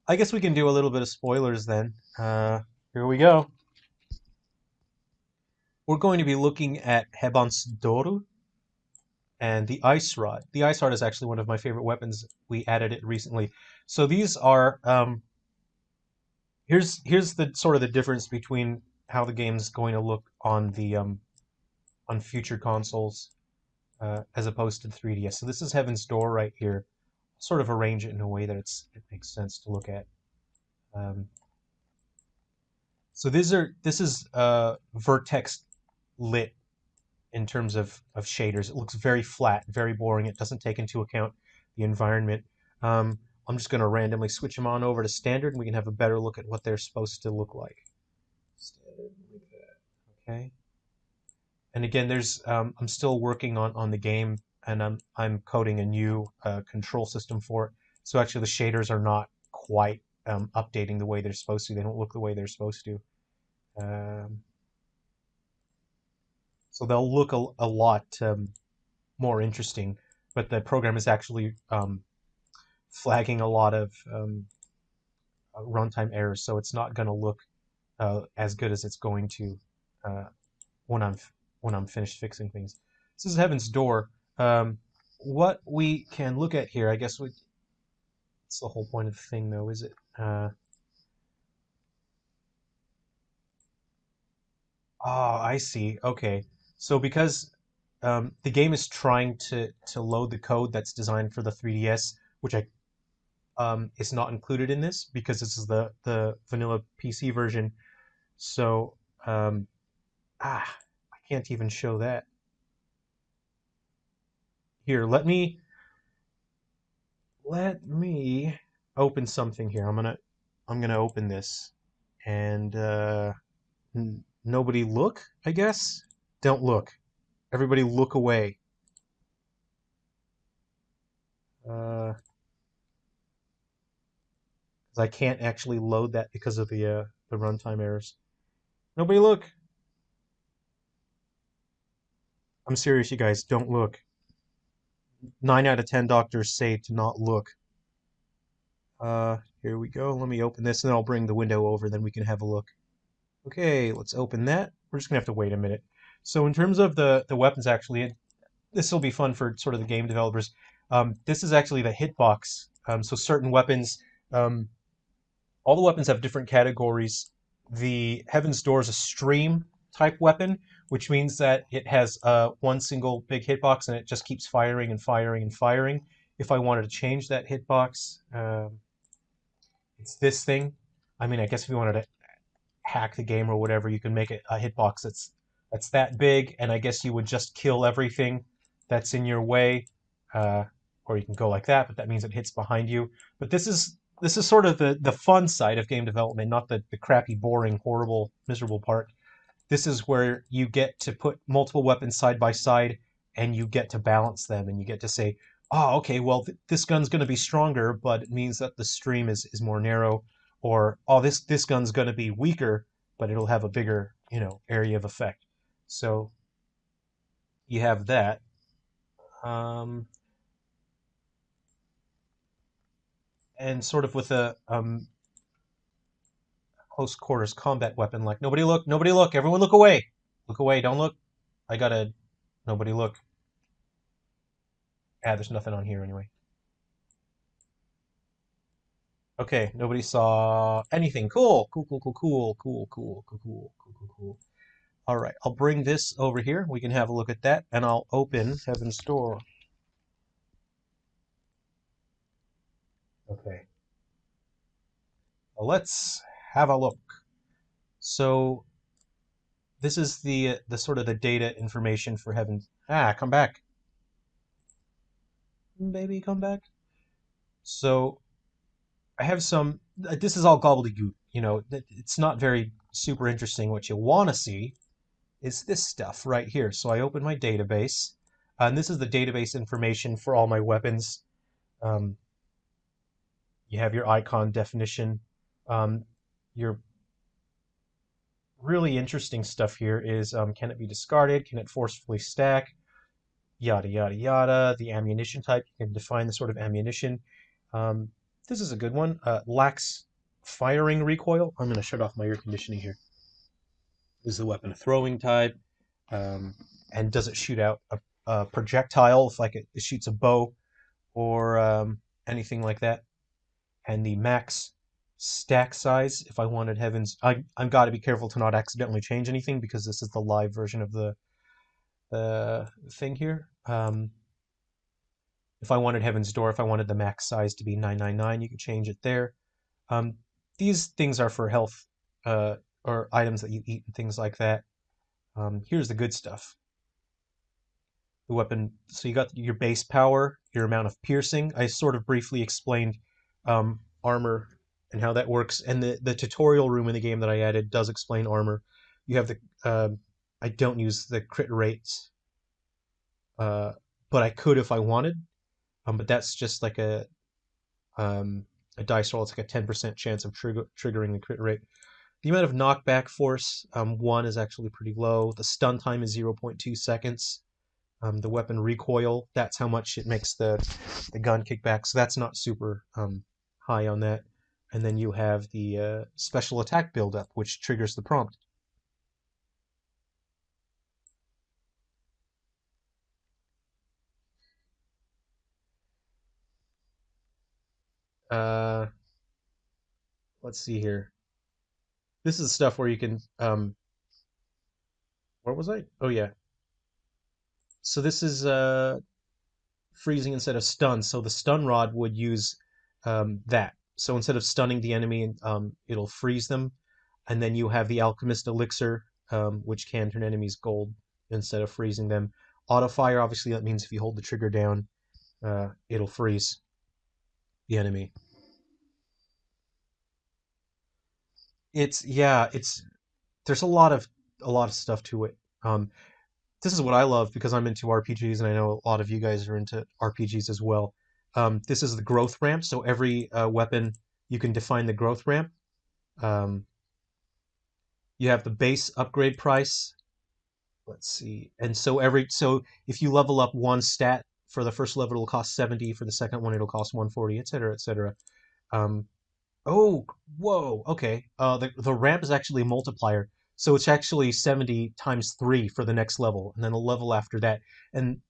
I guess we can do a little bit of spoilers then. Here we go. We're going to be looking at Heban's Doru and the Ice Rod. The Ice Rod is actually one of my favorite weapons. We added it recently. So these are here's the sort of the difference between how the game's going to look on the on future consoles as opposed to 3DS. So this is Heaven's Door right here sort of arrange it in a way that it makes sense to look at. Um, so this is vertex lit in terms of shaders. It looks very flat, very boring. It doesn't take into account the environment. Um, I'm just going to randomly switch them on over to standard, and we can have a better look at what they're supposed to look like. Standard like that. Okay. And again, there's I'm still working on the game, and I'm coding a new control system for it. So actually, the shaders are not quite updating the way they're supposed to. They don't look the way they're supposed to. Um, so they'll look a lot more interesting, but the program is actually flagging a lot of runtime errors, so it's not going to look as good as it's going to uh, when I'm finished fixing things. This is Heaven's Door. What we can look at here, I guess, it's the whole point of the thing, though, is it? I see. Okay, so because the game is trying to load the code that's designed for the 3DS, which is not included in this because this is the vanilla PC version. So I can't even show that. Here, let me open something here. I'm gonna open this, and nobody look, I guess. Don't look. Everybody look away. Uh, 'Cause I can't actually load that because of the runtime errors. Nobody look. I'm serious, you guys. Don't look. 9 out of 10 doctors say to not look. Here we go. Let me open this, and then I'll bring the window over. Then we can have a look. Okay, let's open that. We're just gonna have to wait a minute. So in terms of the weapons, actually, this will be fun for sort of the game developers. This is actually the hitbox. So certain weapons, um, all the weapons have different categories. The Heaven's Door is a stream type weapon, which means that it has one single big hitbox and it just keeps firing and firing and firing. If I wanted to change that hitbox, it's this thing. I mean, I guess if you wanted to hack the game or whatever, you can make it a hitbox that's that big, and I guess you would just kill everything that's in your way, uh, or you can go like that, but that means it hits behind you. But this is sort of the fun side of game development, not the crappy, boring, horrible, miserable part. This is where you get to put multiple weapons side by side, and you get to balance them, and you get to say, oh, okay, well, this gun's going to be stronger, but it means that the stream is more narrow, or oh, this gun's going to be weaker, but it'll have a bigger, area of effect. So you have that. Um, and sort of with a close quarters combat weapon, like nobody look, everyone look away, don't look. I gotta, nobody look. There's nothing on here anyway. Okay, nobody saw anything. Cool, cool, cool, cool, cool, cool, cool, cool, cool, cool, cool, cool. All right, I'll bring this over here. We can have a look at that, and I'll open Heaven's Door. Okay. Well, let's have a look. So this is the sort of the data information for Heaven's. Come back, baby, come back. So I have some. This is all gobbledygook. It's not very super interesting. What you want to see is this stuff right here. So I open my database, and this is the database information for all my weapons. Um, you have your icon definition. Your really interesting stuff here is can it be discarded? Can it forcefully stack? Yada, yada, yada. The ammunition type, you can define the sort of ammunition. Um, this is a good one. Lacks firing recoil. I'm going to shut off my air conditioning here. Is the weapon a throwing type? And does it shoot out a projectile if like it shoots a bow or anything like that? And the max stack size, if I wanted Heavens, I've got to be careful to not accidentally change anything because this is the live version of the thing here. If I wanted Heaven's Door, if I wanted the max size to be 999, you could change it there. Um, these things are for health uh, or items that you eat and things like that. Here's the good stuff. The weapon, so you got your base power, your amount of piercing. I sort of briefly explained armor and how that works, and the tutorial room in the game that I added does explain armor. You have the I don't use the crit rates, uh, but I could if I wanted. But that's just like a dice roll. It's like a 10% chance of triggering the crit rate. The amount of knockback force, 1 is actually pretty low. The stun time is 0.2 seconds. The weapon recoil, that's how much it makes the gun kick back. So that's not super high on that. And then you have the special attack buildup, which triggers the prompt. Uh, let's see here. This is stuff where you can. Where was I? Oh yeah. So this is freezing instead of stun. So the stun rod would use that. So instead of stunning the enemy, it'll freeze them. And then you have the alchemist elixir, which can turn enemies gold instead of freezing them. Auto fire, obviously, that means if you hold the trigger down, it'll freeze the enemy. It's yeah, it's there's a lot of stuff to it. This is what I love because I'm into RPGs and I know a lot of you guys are into RPGs as well. This is the growth ramp, so every weapon you can define the growth ramp. Um, you have the base upgrade price. Let's see, and so if you level up one stat for the first level, it'll cost 70. For the second one, it'll cost 140, etc., etc. Um, Oh, whoa. Okay. The ramp is actually a multiplier, so it's actually 70 times 3 for the next level, and then a level after that. And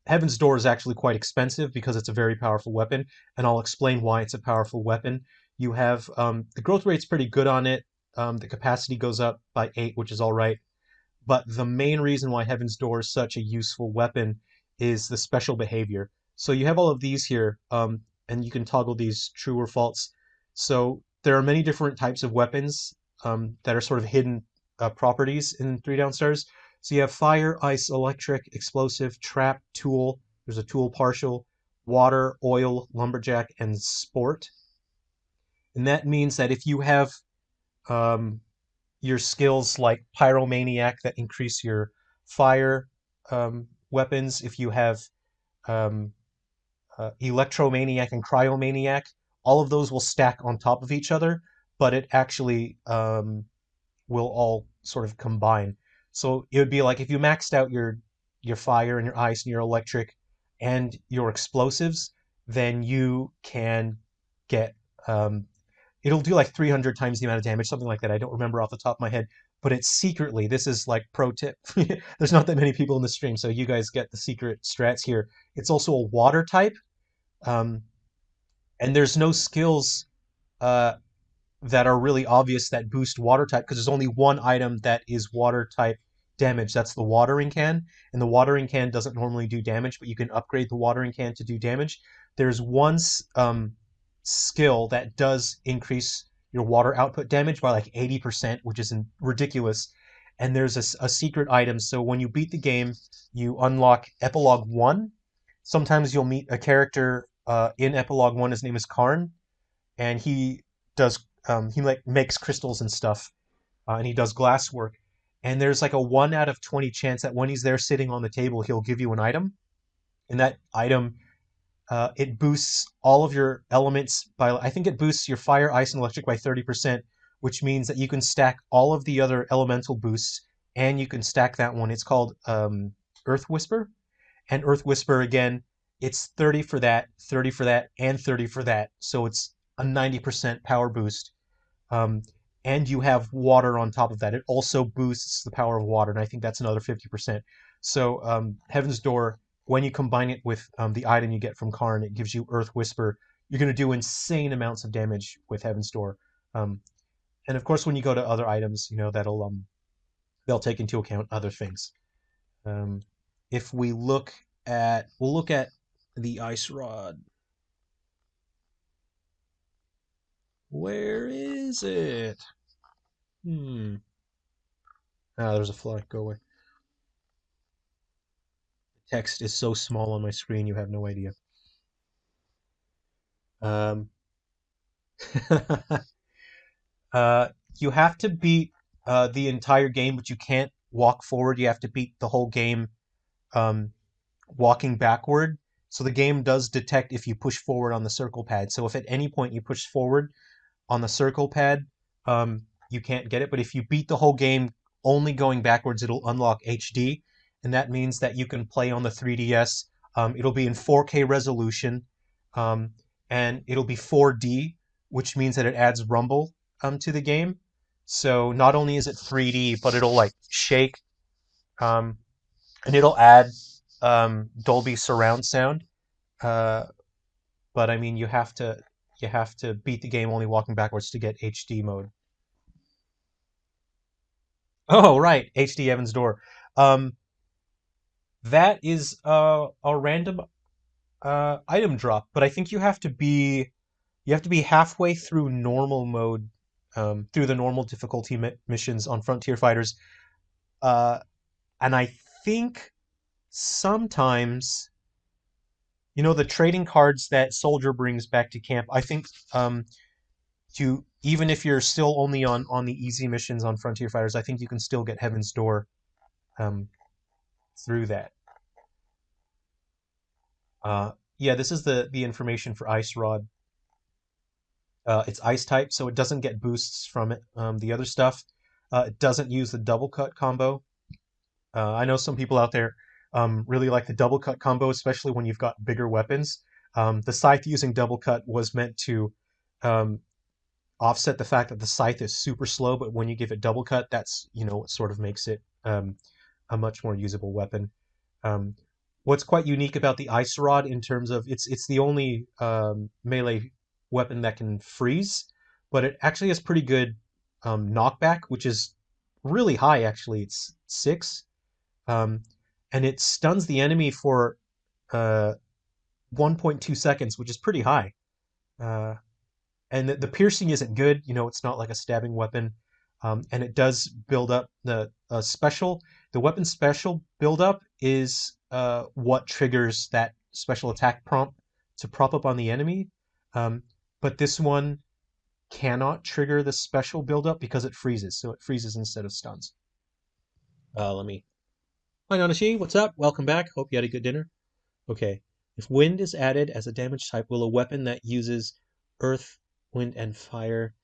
Heaven's Door is actually quite expensive because it's a very powerful weapon, and I'll explain why it's a powerful weapon. You have the growth rate's pretty good on it. The capacity goes up by 8, which is all right. But the main reason why Heaven's Door is such a useful weapon is the special behavior. So you have all of these here, and you can toggle these true or false. So there are many different types of weapons that are sort of hidden properties in Three Down Stars. So you have fire, ice, electric, explosive, trap, tool. There's a tool partial, water, oil, lumberjack, and sport. And that means that if you have um, your skills like pyromaniac that increase your fire weapons, if you have um, electromaniac and cryomaniac, all of those will stack on top of each other, but it actually will all sort of combine. So it would be like if you maxed out your fire and your ice and your electric and your explosives, then you can get it'll do like 300 times the amount of damage, something like that. I don't remember off the top of my head, but it's secretly, this is like pro tip. There's not that many people in the stream, so you guys get the secret strats here. It's also a water type, um, and there's no skills uh, that are really obvious that boost water type because there's only one item that is water type damage. That's the watering can, and the watering can doesn't normally do damage, but you can upgrade the watering can to do damage. There's one skill that does increase your water output damage by like 80%, which is ridiculous. And there's a secret item. So when you beat the game, you unlock Epilogue 1. Sometimes you'll meet a character in Epilogue 1. His name is Karn, and he like makes crystals and stuff, and he does glass work. And there's like a 1 out of 20 chance that when he's there sitting on the table, he'll give you an item, and that item it boosts all of your elements by, I think it boosts your fire, ice, and electric by 30%, which means that you can stack all of the other elemental boosts, and you can stack that one. It's called Earth Whisper, and Earth Whisper again, it's 30 for that, 30 for that, and 30 for that. So it's a 90% power boost. Um, and you have water on top of that. It also boosts the power of water, and I think that's another 50%. So Heaven's Door, when you combine it with the item you get from Karn, it gives you Earth Whisper. You're going to do insane amounts of damage with Heaven's Door. Um, and of course, when you go to other items, they'll take into account other things. Um, if we'll look at the ice rod. Where is it? Hmm. Ah, there's a fly. Go away. Text is so small on my screen, you have no idea. Um, uh, you have to beat the entire game, but you can't walk forward. You have to beat the whole game um, walking backward. So the game does detect if you push forward on the circle pad. So if at any point you push forward on the circle pad, you can't get it. But if you beat the whole game only going backwards, it'll unlock HD, and that means that you can play on the 3DS. It'll be in 4K resolution, um, and it'll be 4D, which means that it adds rumble to the game. So not only is it 3D, but it'll like shake, um, and it'll add Dolby surround sound. Uh, but I mean, you have to beat the game only walking backwards to get HD mode. Oh, right, HD Evan's Door. Um, that is a random item drop, but I think you have to be halfway through normal mode, through the normal difficulty missions on Frontier Fighters. Uh, and I think sometimes, the trading cards that Soldier brings back to camp. I think to even if you're still only on the easy missions on Frontier Fighters, I think you can still get Heaven's Door um, through that. Yeah, this is the information for Ice Rod. It's ice type, so it doesn't get boosts from it. The other stuff, it doesn't use the double cut combo. I know some people out there really like the double cut combo, especially when you've got bigger weapons. The scythe using double cut was meant to um, offset the fact that the scythe is super slow, but when you give it double cut, that's what sort of makes it a much more usable weapon. Um, what's quite unique about the ice rod in terms of it's the only melee weapon that can freeze, but it actually has pretty good knockback, which is really high actually. It's 6, um, and it stuns the enemy for uh, 1.2 seconds, which is pretty high. Uh, and the piercing isn't good. It's not like a stabbing weapon, and it does build up the special. The weapon special build up is what triggers that special attack prompt to prop up on the enemy. Um, but this one cannot trigger the special build up because it freezes, so it freezes instead of stuns. Let me. Hi Nanashi, what's up? Welcome back. Hope you had a good dinner. Okay. If wind is added as a damage type, will a weapon that uses earth, wind, and fire?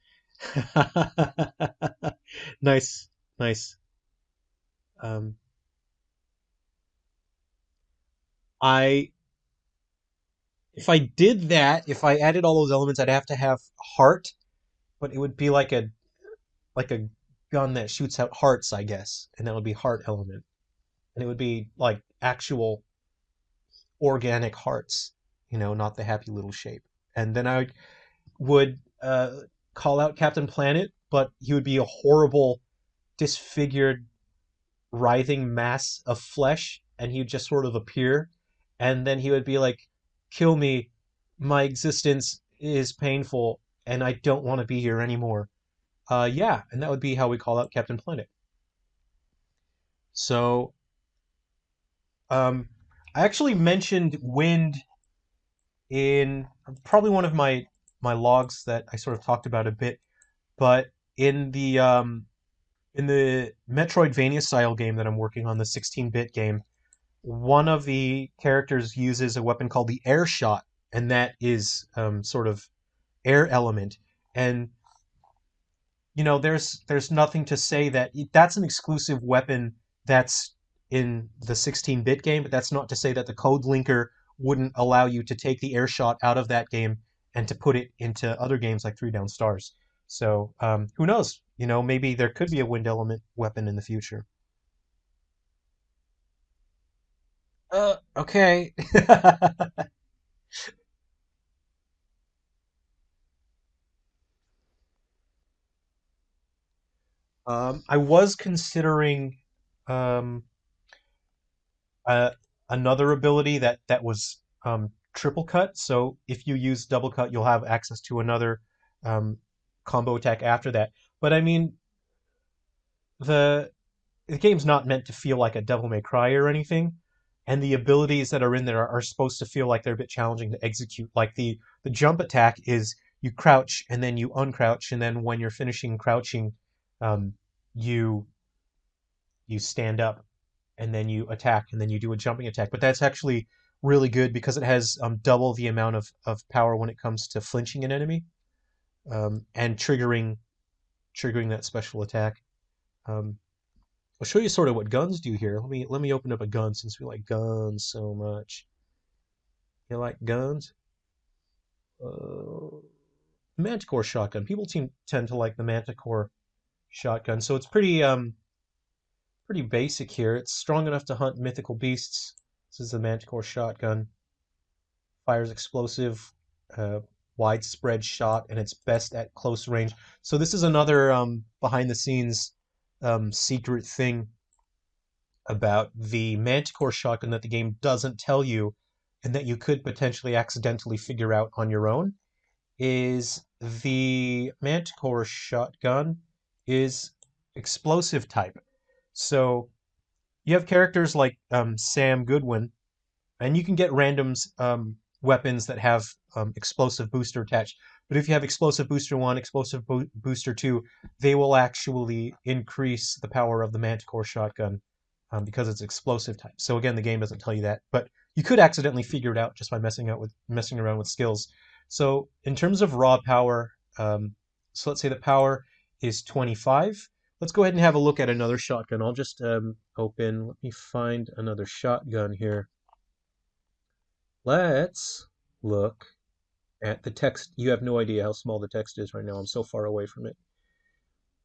Nice, nice. Um, I if I did that, if I added all those elements, I'd have to have heart, but it would be like a gun that shoots out hearts, I guess, and that would be heart element, and it would be like actual organic hearts, not the happy little shape. And then I would call out Captain Planet, but he would be a horrible, disfigured, writhing mass of flesh, and he would just sort of appear, and then he would be like, "Kill me, my existence is painful, and I don't want to be here anymore." Yeah, and that would be how we call out Captain Planet. So, um, I actually mentioned wind in probably one of my logs that I sort of talked about a bit, but in the Metroidvania style game that I'm working on, the 16-bit game, one of the characters uses a weapon called the air shot, and that is sort of air element. And there's nothing to say that that's an exclusive weapon that's in the 16-bit game, but that's not to say that the code linker wouldn't allow you to take the air shot out of that game and to put it into other games like Three Down Stars. So who knows? Maybe there could be a wind element weapon in the future. Okay. I was considering um, uh, another ability that was triple cut. So if you use double cut, you'll have access to another um, combo attack after that. But I mean, the the game's not meant to feel like a Devil May Cry or anything, and the abilities that are in there are supposed to feel like they're a bit challenging to execute. Like the jump attack is you crouch and then you uncrouch, and then when you're finishing crouching, um, you you stand up and then you attack and then you do a jumping attack. But that's actually really good because it has double the amount of power when it comes to flinching an enemy and triggering that special attack. Um, I'll show you sort of what guns do here. Let me open up a gun since we like guns so much. You like guns? Manticore shotgun. People tend to like the Manticore shotgun, so it's pretty basic here. It's strong enough to hunt mythical beasts. This is the Manticore shotgun. Fires explosive, uh, widespread shot, and it's best at close range. So this is another behind the scenes secret thing about the Manticore shotgun that the game doesn't tell you, and that you could potentially accidentally figure out on your own, is the Manticore shotgun is explosive type. So you have characters like Sam Goodwin, and you can get randoms weapons that have explosive booster attached. But if you have explosive booster 1, explosive booster 2, they will actually increase the power of the Manticore shotgun because it's explosive type. So again, the game doesn't tell you that, but you could accidentally figure it out just by messing around with skills. So in terms of raw power, so let's say the power is 25. Let's go ahead and have a look at another shotgun. I'll just let me find another shotgun here. Let's look at the text. You have no idea how small the text is right now. I'm so far away from it.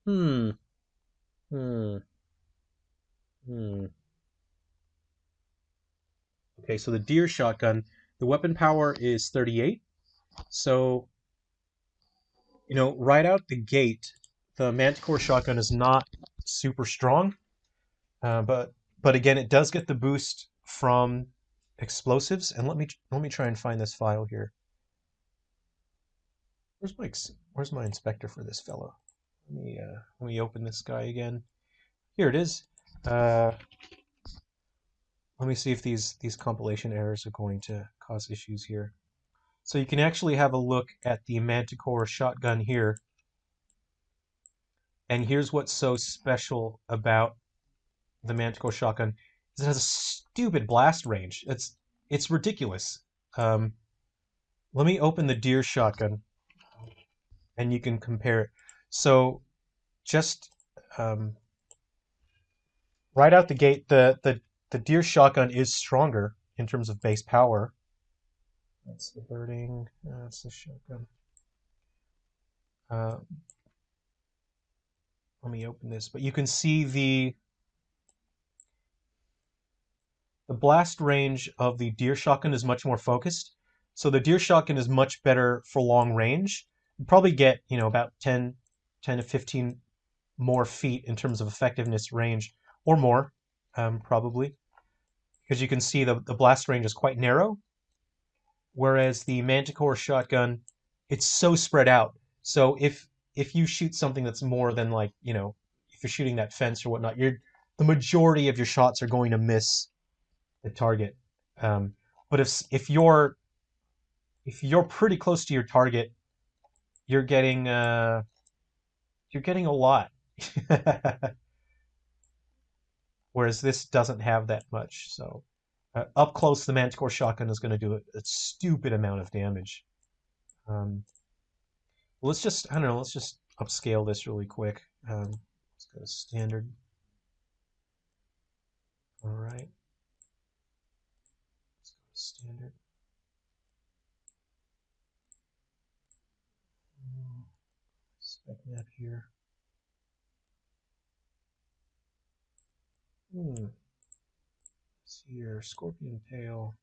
Hmm, hmm, hmm. Okay, so the deer shotgun, the weapon power is 38. So, right out the gate, the Manticore shotgun is not super strong, but again, it does get the boost from explosives. And let me try and find this file here. Where's my inspector for this fellow? Let me open this guy again. Here it is. Uh, Let me see if these compilation errors are going to cause issues here. So you can actually have a look at the Manticore shotgun here. And here's what's so special about the Manticore shotgun is it has a stupid blast range. It's ridiculous. Um, Let me open the deer shotgun and you can compare it. So just right out the gate, the deer shotgun is stronger in terms of base power. That's the birding. That's the shotgun. Uh, Let me open this, but you can see the blast range of the deer shotgun is much more focused. So the deer shotgun is much better for long range. You probably get, about 10 to 15 more feet in terms of effectiveness range, or more, probably, because you can see the blast range is quite narrow, whereas the Manticore shotgun, it's so spread out. So if you shoot something that's more than like, if you're shooting that fence or whatnot, the majority of your shots are going to miss the target. Um, but if you're pretty close to your target, you're getting a lot. Whereas this doesn't have that much. So up close, the Manticore shotgun is going to do a stupid amount of damage. Um, I don't know, let's just upscale this really quick. Let's go to standard. All right, let's go to standard. Spec map here. Let's see here, scorpion tail.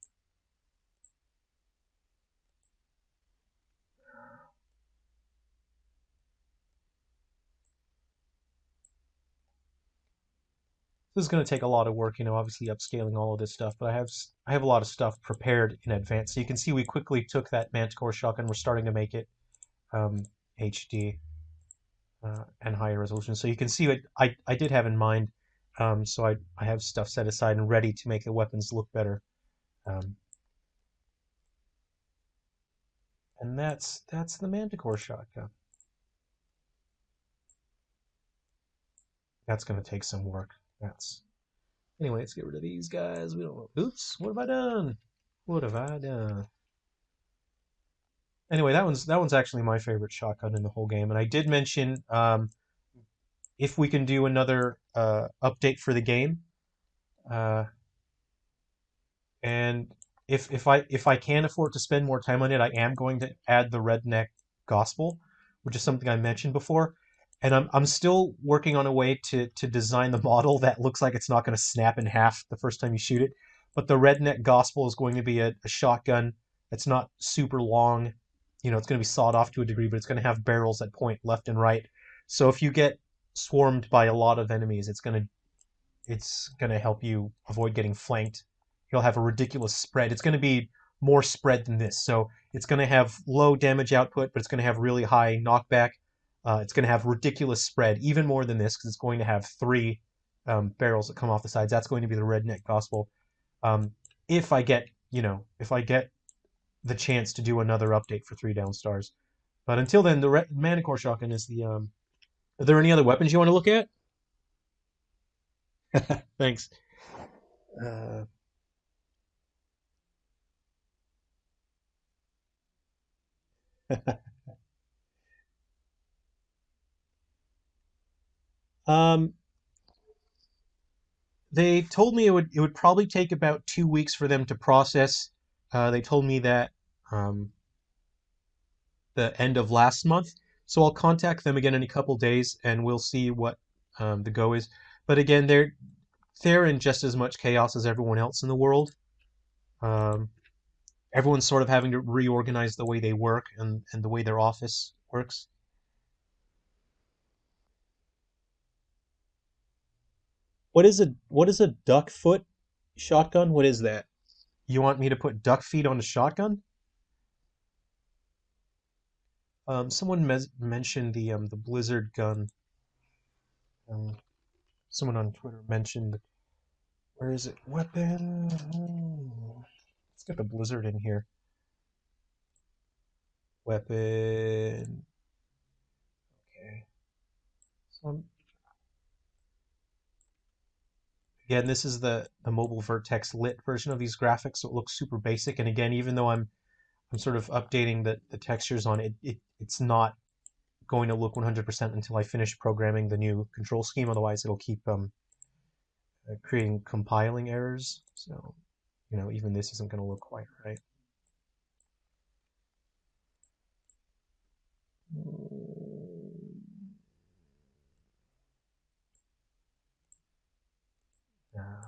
This is going to take a lot of work, obviously upscaling all of this stuff, but I have a lot of stuff prepared in advance. So you can see we quickly took that Manticore shotgun. We're starting to make it HD and higher resolution. So you can see what I did have in mind. So I have stuff set aside and ready to make the weapons look better. Um, and that's the Manticore shotgun. That's going to take some work. That's Anyway, let's get rid of these guys. We don't. Oops, what have I done? What have I done? Anyway, that one's actually my favorite shotgun in the whole game. And I did mention if we can do another update for the game, uh, and if I can afford to spend more time on it, I am going to add the redneck gospel, which is something I mentioned before. And I'm still working on a way to design the model that looks like it's not going to snap in half the first time you shoot it. But the redneck gospel is going to be a shotgun that's not super long. It's going to be sawed off to a degree, but it's going to have barrels that point left and right. So if you get swarmed by a lot of enemies, it's gonna help you avoid getting flanked. You'll have a ridiculous spread. It's going to be more spread than this. So it's going to have low damage output, but it's going to have really high knockback. It's going to have ridiculous spread, even more than this, because it's going to have three barrels that come off the sides. That's going to be the redneck gospel. Um, if I get, if I get the chance to do another update for 3 down stars. But until then, the Manicore shotgun is the. Are there any other weapons you want to look at? Thanks. Uh, um, they told me it would probably take about 2 weeks for them to process. They told me that um, the end of last month, so I'll contact them again in a couple days, and we'll see what the go is. But again, they're in just as much chaos as everyone else in the world. Um, Everyone's sort of having to reorganize the way they work and the way their office works. What is a duck foot shotgun? What is that? You want me to put duck feet on a shotgun? Someone mentioned the Blizzard gun. Um, Someone on Twitter mentioned, where is it? Weapon. Let's get the Blizzard in here. Weapon. Okay. So again, this is the mobile Vertex lit version of these graphics, so it looks super basic. And again, even though I'm sort of updating the textures on it, it's not going to look 100% until I finish programming the new control scheme. Otherwise, it'll keep creating compiling errors. So, even this isn't going to look quite right. Now,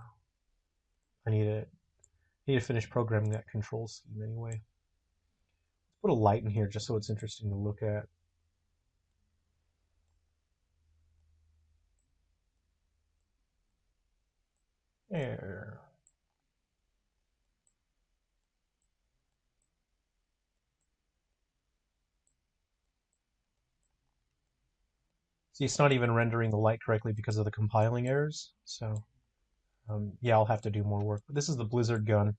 I need to finish programming that control scheme anyway. Put a light in here just so it's interesting to look at. There. See, it's not even rendering the light correctly because of the compiling errors. So, yeah, I'll have to do more work. But this is the Blizzard gun.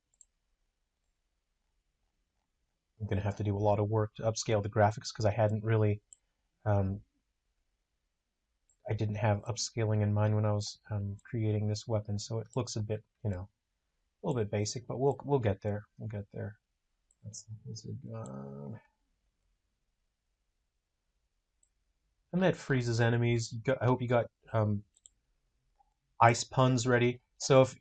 I'm going to have to do a lot of work to upscale the graphics because um, I didn't have upscaling in mind when I was creating this weapon. So it looks a bit, a little bit basic, but we'll get there. We'll get there. That's the Blizzard gun. And that freezes enemies. I hope you got ice puns ready. So if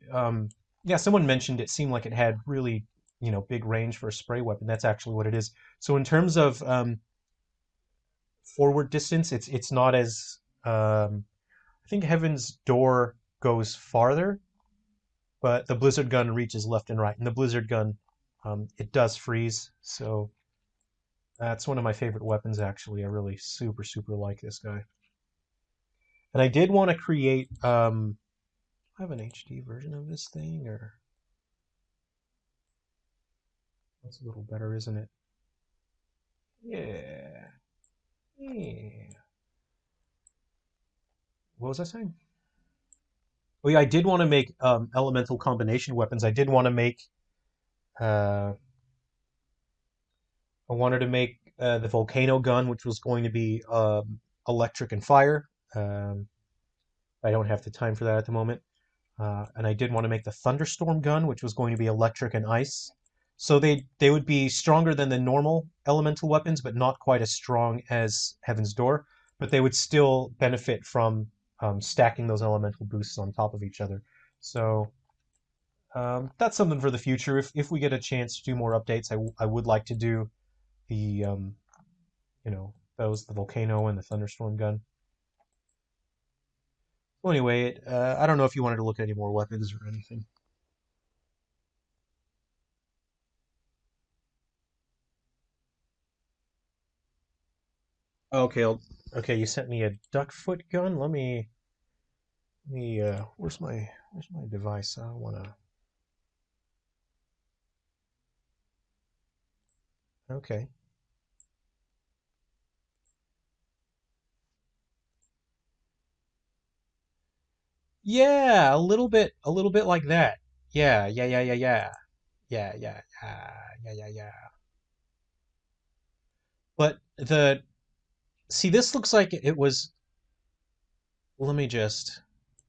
yeah, someone mentioned it seemed like it had really big range for a spray weapon. That's actually what it is. So in terms of forward distance, it's not as I think Heaven's Door goes farther, but the Blizzard gun reaches left and right. And the Blizzard gun it does freeze, so that's one of my favorite weapons actually. I really super like this guy. And I did want to create I have an HD version of this thing, or that's a little better, isn't it? Yeah. Yeah. What was I saying? Oh yeah, I did want to make elemental combination weapons. I did want to make. I wanted to make the volcano gun, which was going to be electric and fire. Um, I don't have the time for that at the moment. And I did want to make the thunderstorm gun, which was going to be electric and ice. So they would be stronger than the normal elemental weapons, but not quite as strong as Heaven's Door. But they would still benefit from stacking those elemental boosts on top of each other. So that's something for the future. If we get a chance to do more updates, I would like to do the those, the volcano and the thunderstorm gun. Well, anyway, I don't know if you wanted to look at any more weapons or anything. Okay, okay. You sent me a duckfoot gun. Let me. Where's my device? I wanna. Okay. Yeah, a little bit like that. Yeah, yeah, yeah, yeah, yeah, yeah, yeah, yeah, yeah, yeah. But see, this looks like it was.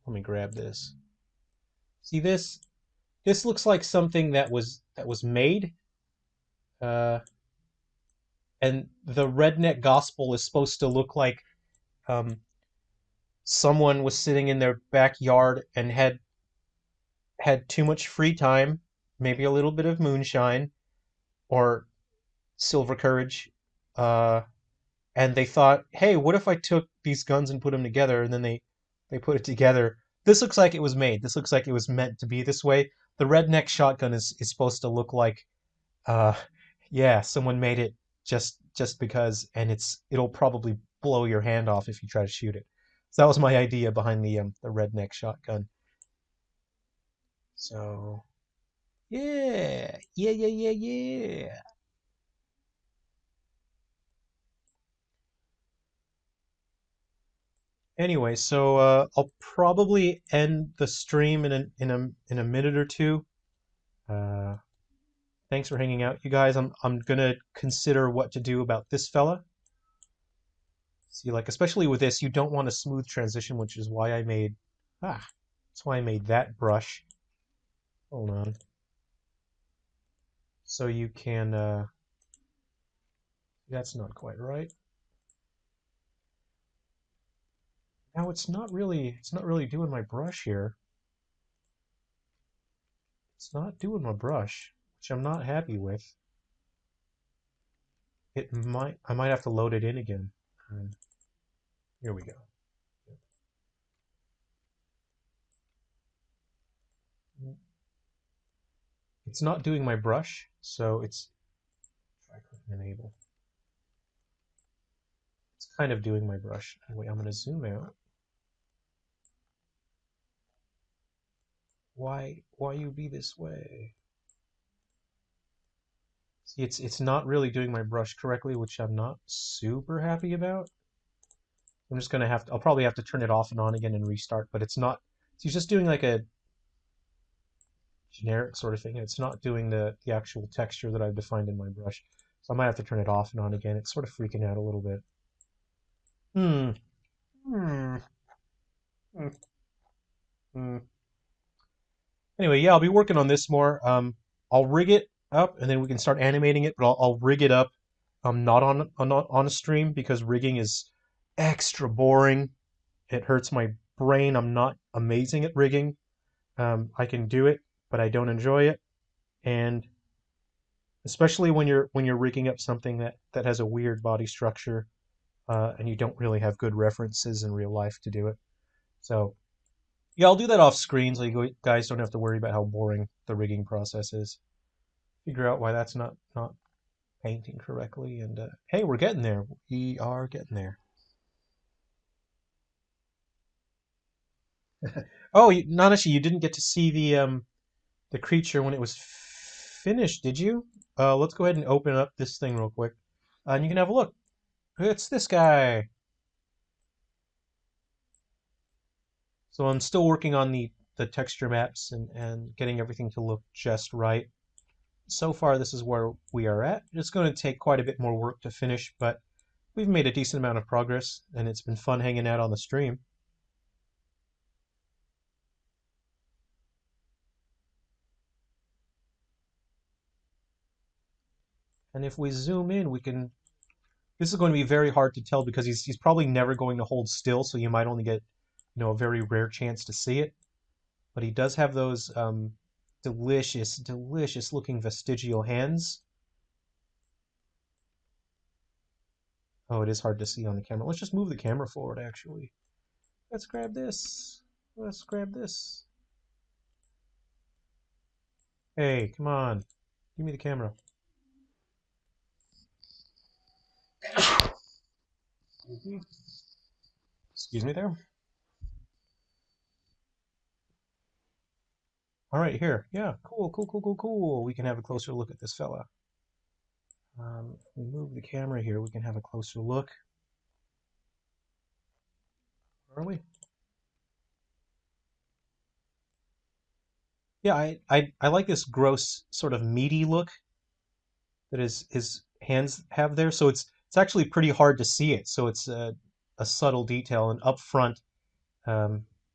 Let me grab this. See this? This looks like something that was made. Uh, and the redneck gospel is supposed to look like um, someone was sitting in their backyard and had too much free time, maybe a little bit of moonshine or silver courage, uh, and they thought, "Hey, what if I took these guns and put them together?" And then they put it together. This looks like it was made. This looks like it was meant to be this way. The redneck shotgun is supposed to look like Uh, yeah, someone made it just because, and it'll probably blow your hand off if you try to shoot it. So that was my idea behind the redneck shotgun. So yeah, yeah, yeah, yeah, yeah. Anyway, so I'll probably end the stream in a minute or two. Uh, Thanks for hanging out, you guys. I'm gonna consider what to do about this fella. See, like, especially with this, you don't want a smooth transition, which is why that's why I made that brush. Hold on. So you can, that's not quite right. Now it's not really doing my brush here. It's not doing my brush, which I'm not happy with. I might have to load it in again. Um, Here we go. It's not doing my brush, so try clicking enable. It's kind of doing my brush. Anyway, I'm going to zoom out. Why you be this way? See, it's not really doing my brush correctly, which I'm not super happy about. I'm just gonna I'll probably have to turn it off and on again and restart, but it's not, it's just doing like a generic sort of thing. It's not doing the actual texture that I've defined in my brush. So I might have to turn it off and on again. It's sort of freaking out a little bit. Hmm. Hmm. Hmm. Hmm. Anyway, yeah, I'll be working on this more. I'll rig it up and then we can start animating it, but I'll rig it up not on a stream because rigging is extra boring. It hurts my brain. I'm not amazing at rigging. I can do it, but I don't enjoy it. And especially when you're rigging up something that has a weird body structure, and you don't really have good references in real life to do it. So yeah, I'll do that off screen so you guys don't have to worry about how boring the rigging process is. Figure out why that's not painting correctly, and hey, we're getting there. We are getting there. Oh, Nanashi, you didn't get to see the creature when it was finished, did you? Let's go ahead and open up this thing real quick, and you can have a look. It's this guy. So I'm still working on the texture maps and getting everything to look just right. So far, this is where we are at. It's going to take quite a bit more work to finish, but we've made a decent amount of progress, and it's been fun hanging out on the stream. And if we zoom in, we can. This is going to be very hard to tell because he's probably never going to hold still, so you might only get, a very rare chance to see it. But he does have those delicious, delicious looking vestigial hands. Oh, it is hard to see on the camera. Let's just move the camera forward, actually. Let's grab this. Let's grab this. Hey, come on. Give me the camera. Excuse me there. All right, here. Yeah, cool, cool, cool, cool, cool. We can have a closer look at this fella. If we move the camera here, we can have a closer look. Where are we? Yeah, I like this gross sort of meaty look that his hands have there. So it's actually pretty hard to see it. So it's a subtle detail, and up front,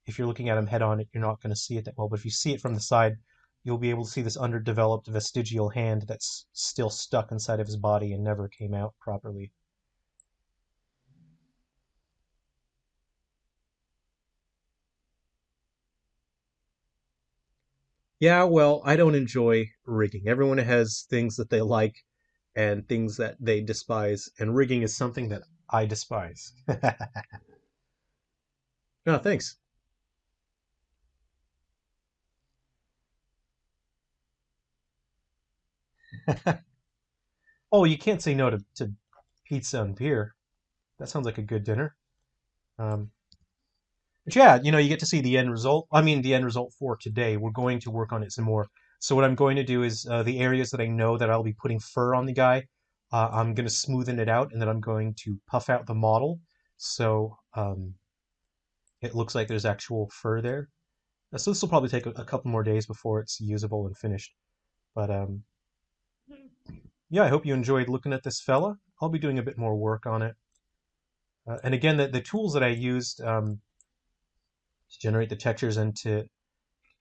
if you're looking at him head on, you're not going to see it that well. But if you see it from the side, you'll be able to see this underdeveloped vestigial hand that's still stuck inside of his body and never came out properly. Yeah, well, I don't enjoy rigging. Everyone has things that they like and things that they despise, and rigging is something that I despise. No, thanks. Oh, you can't say no to pizza and beer. That sounds like a good dinner. Um, but yeah, you get to see the end result. I mean, the end result for today. We're going to work on it some more. So what I'm going to do is the areas that I know that I'll be putting fur on the guy, I'm going to smoothen it out, and then I'm going to puff out the model so it looks like there's actual fur there. So this will probably take a couple more days before it's usable and finished. But yeah, I hope you enjoyed looking at this fella. I'll be doing a bit more work on it. And again, the tools that I used to generate the textures and to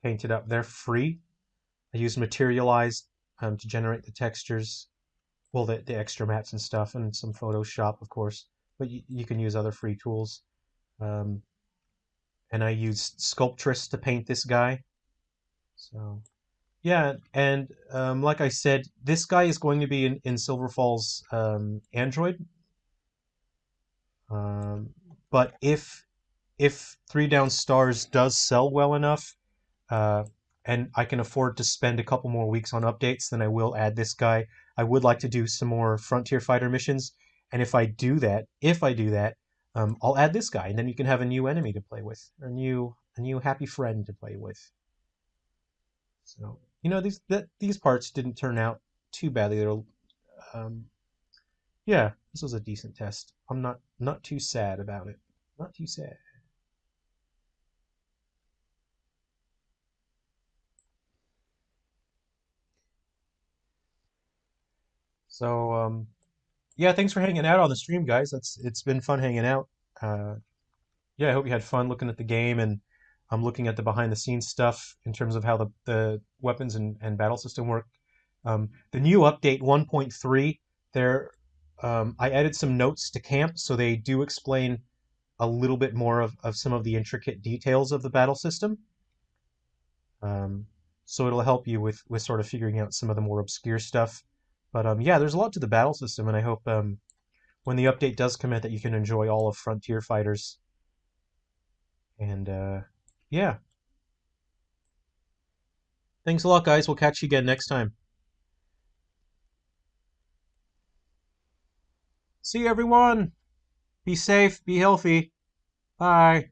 paint it up, they're free. I used Materialize to generate the textures, well, the extra maps and stuff, and some Photoshop, of course. But you can use other free tools. Um, and I used Sculptress to paint this guy. So yeah, and like I said, this guy is going to be in Silver Falls Android. Um, but if Three Down Stars does sell well enough, uh, and I can afford to spend a couple more weeks on updates, then I will add this guy. I would like to do some more Frontier Fighter missions, and if I do that, I'll add this guy, and then you can have a new enemy to play with, a new happy friend to play with. So these parts didn't turn out too badly. Um, yeah, this was a decent test. I'm not too sad about it. Not too sad. So yeah, thanks for hanging out on the stream, guys. It's been fun hanging out. Uh, yeah, I hope you had fun looking at the game, and I'm looking at the behind the scenes stuff in terms of how the weapons and battle system work. The new update 1.3, there I added some notes to camp, so they do explain a little bit more of some of the intricate details of the battle system. Um, so it'll help you with sort of figuring out some of the more obscure stuff. But yeah, there's a lot to the battle system, and I hope when the update does come out that you can enjoy all of Frontier Fighters. And yeah, thanks a lot, guys. We'll catch you again next time. See you, everyone. Be safe. Be healthy. Bye.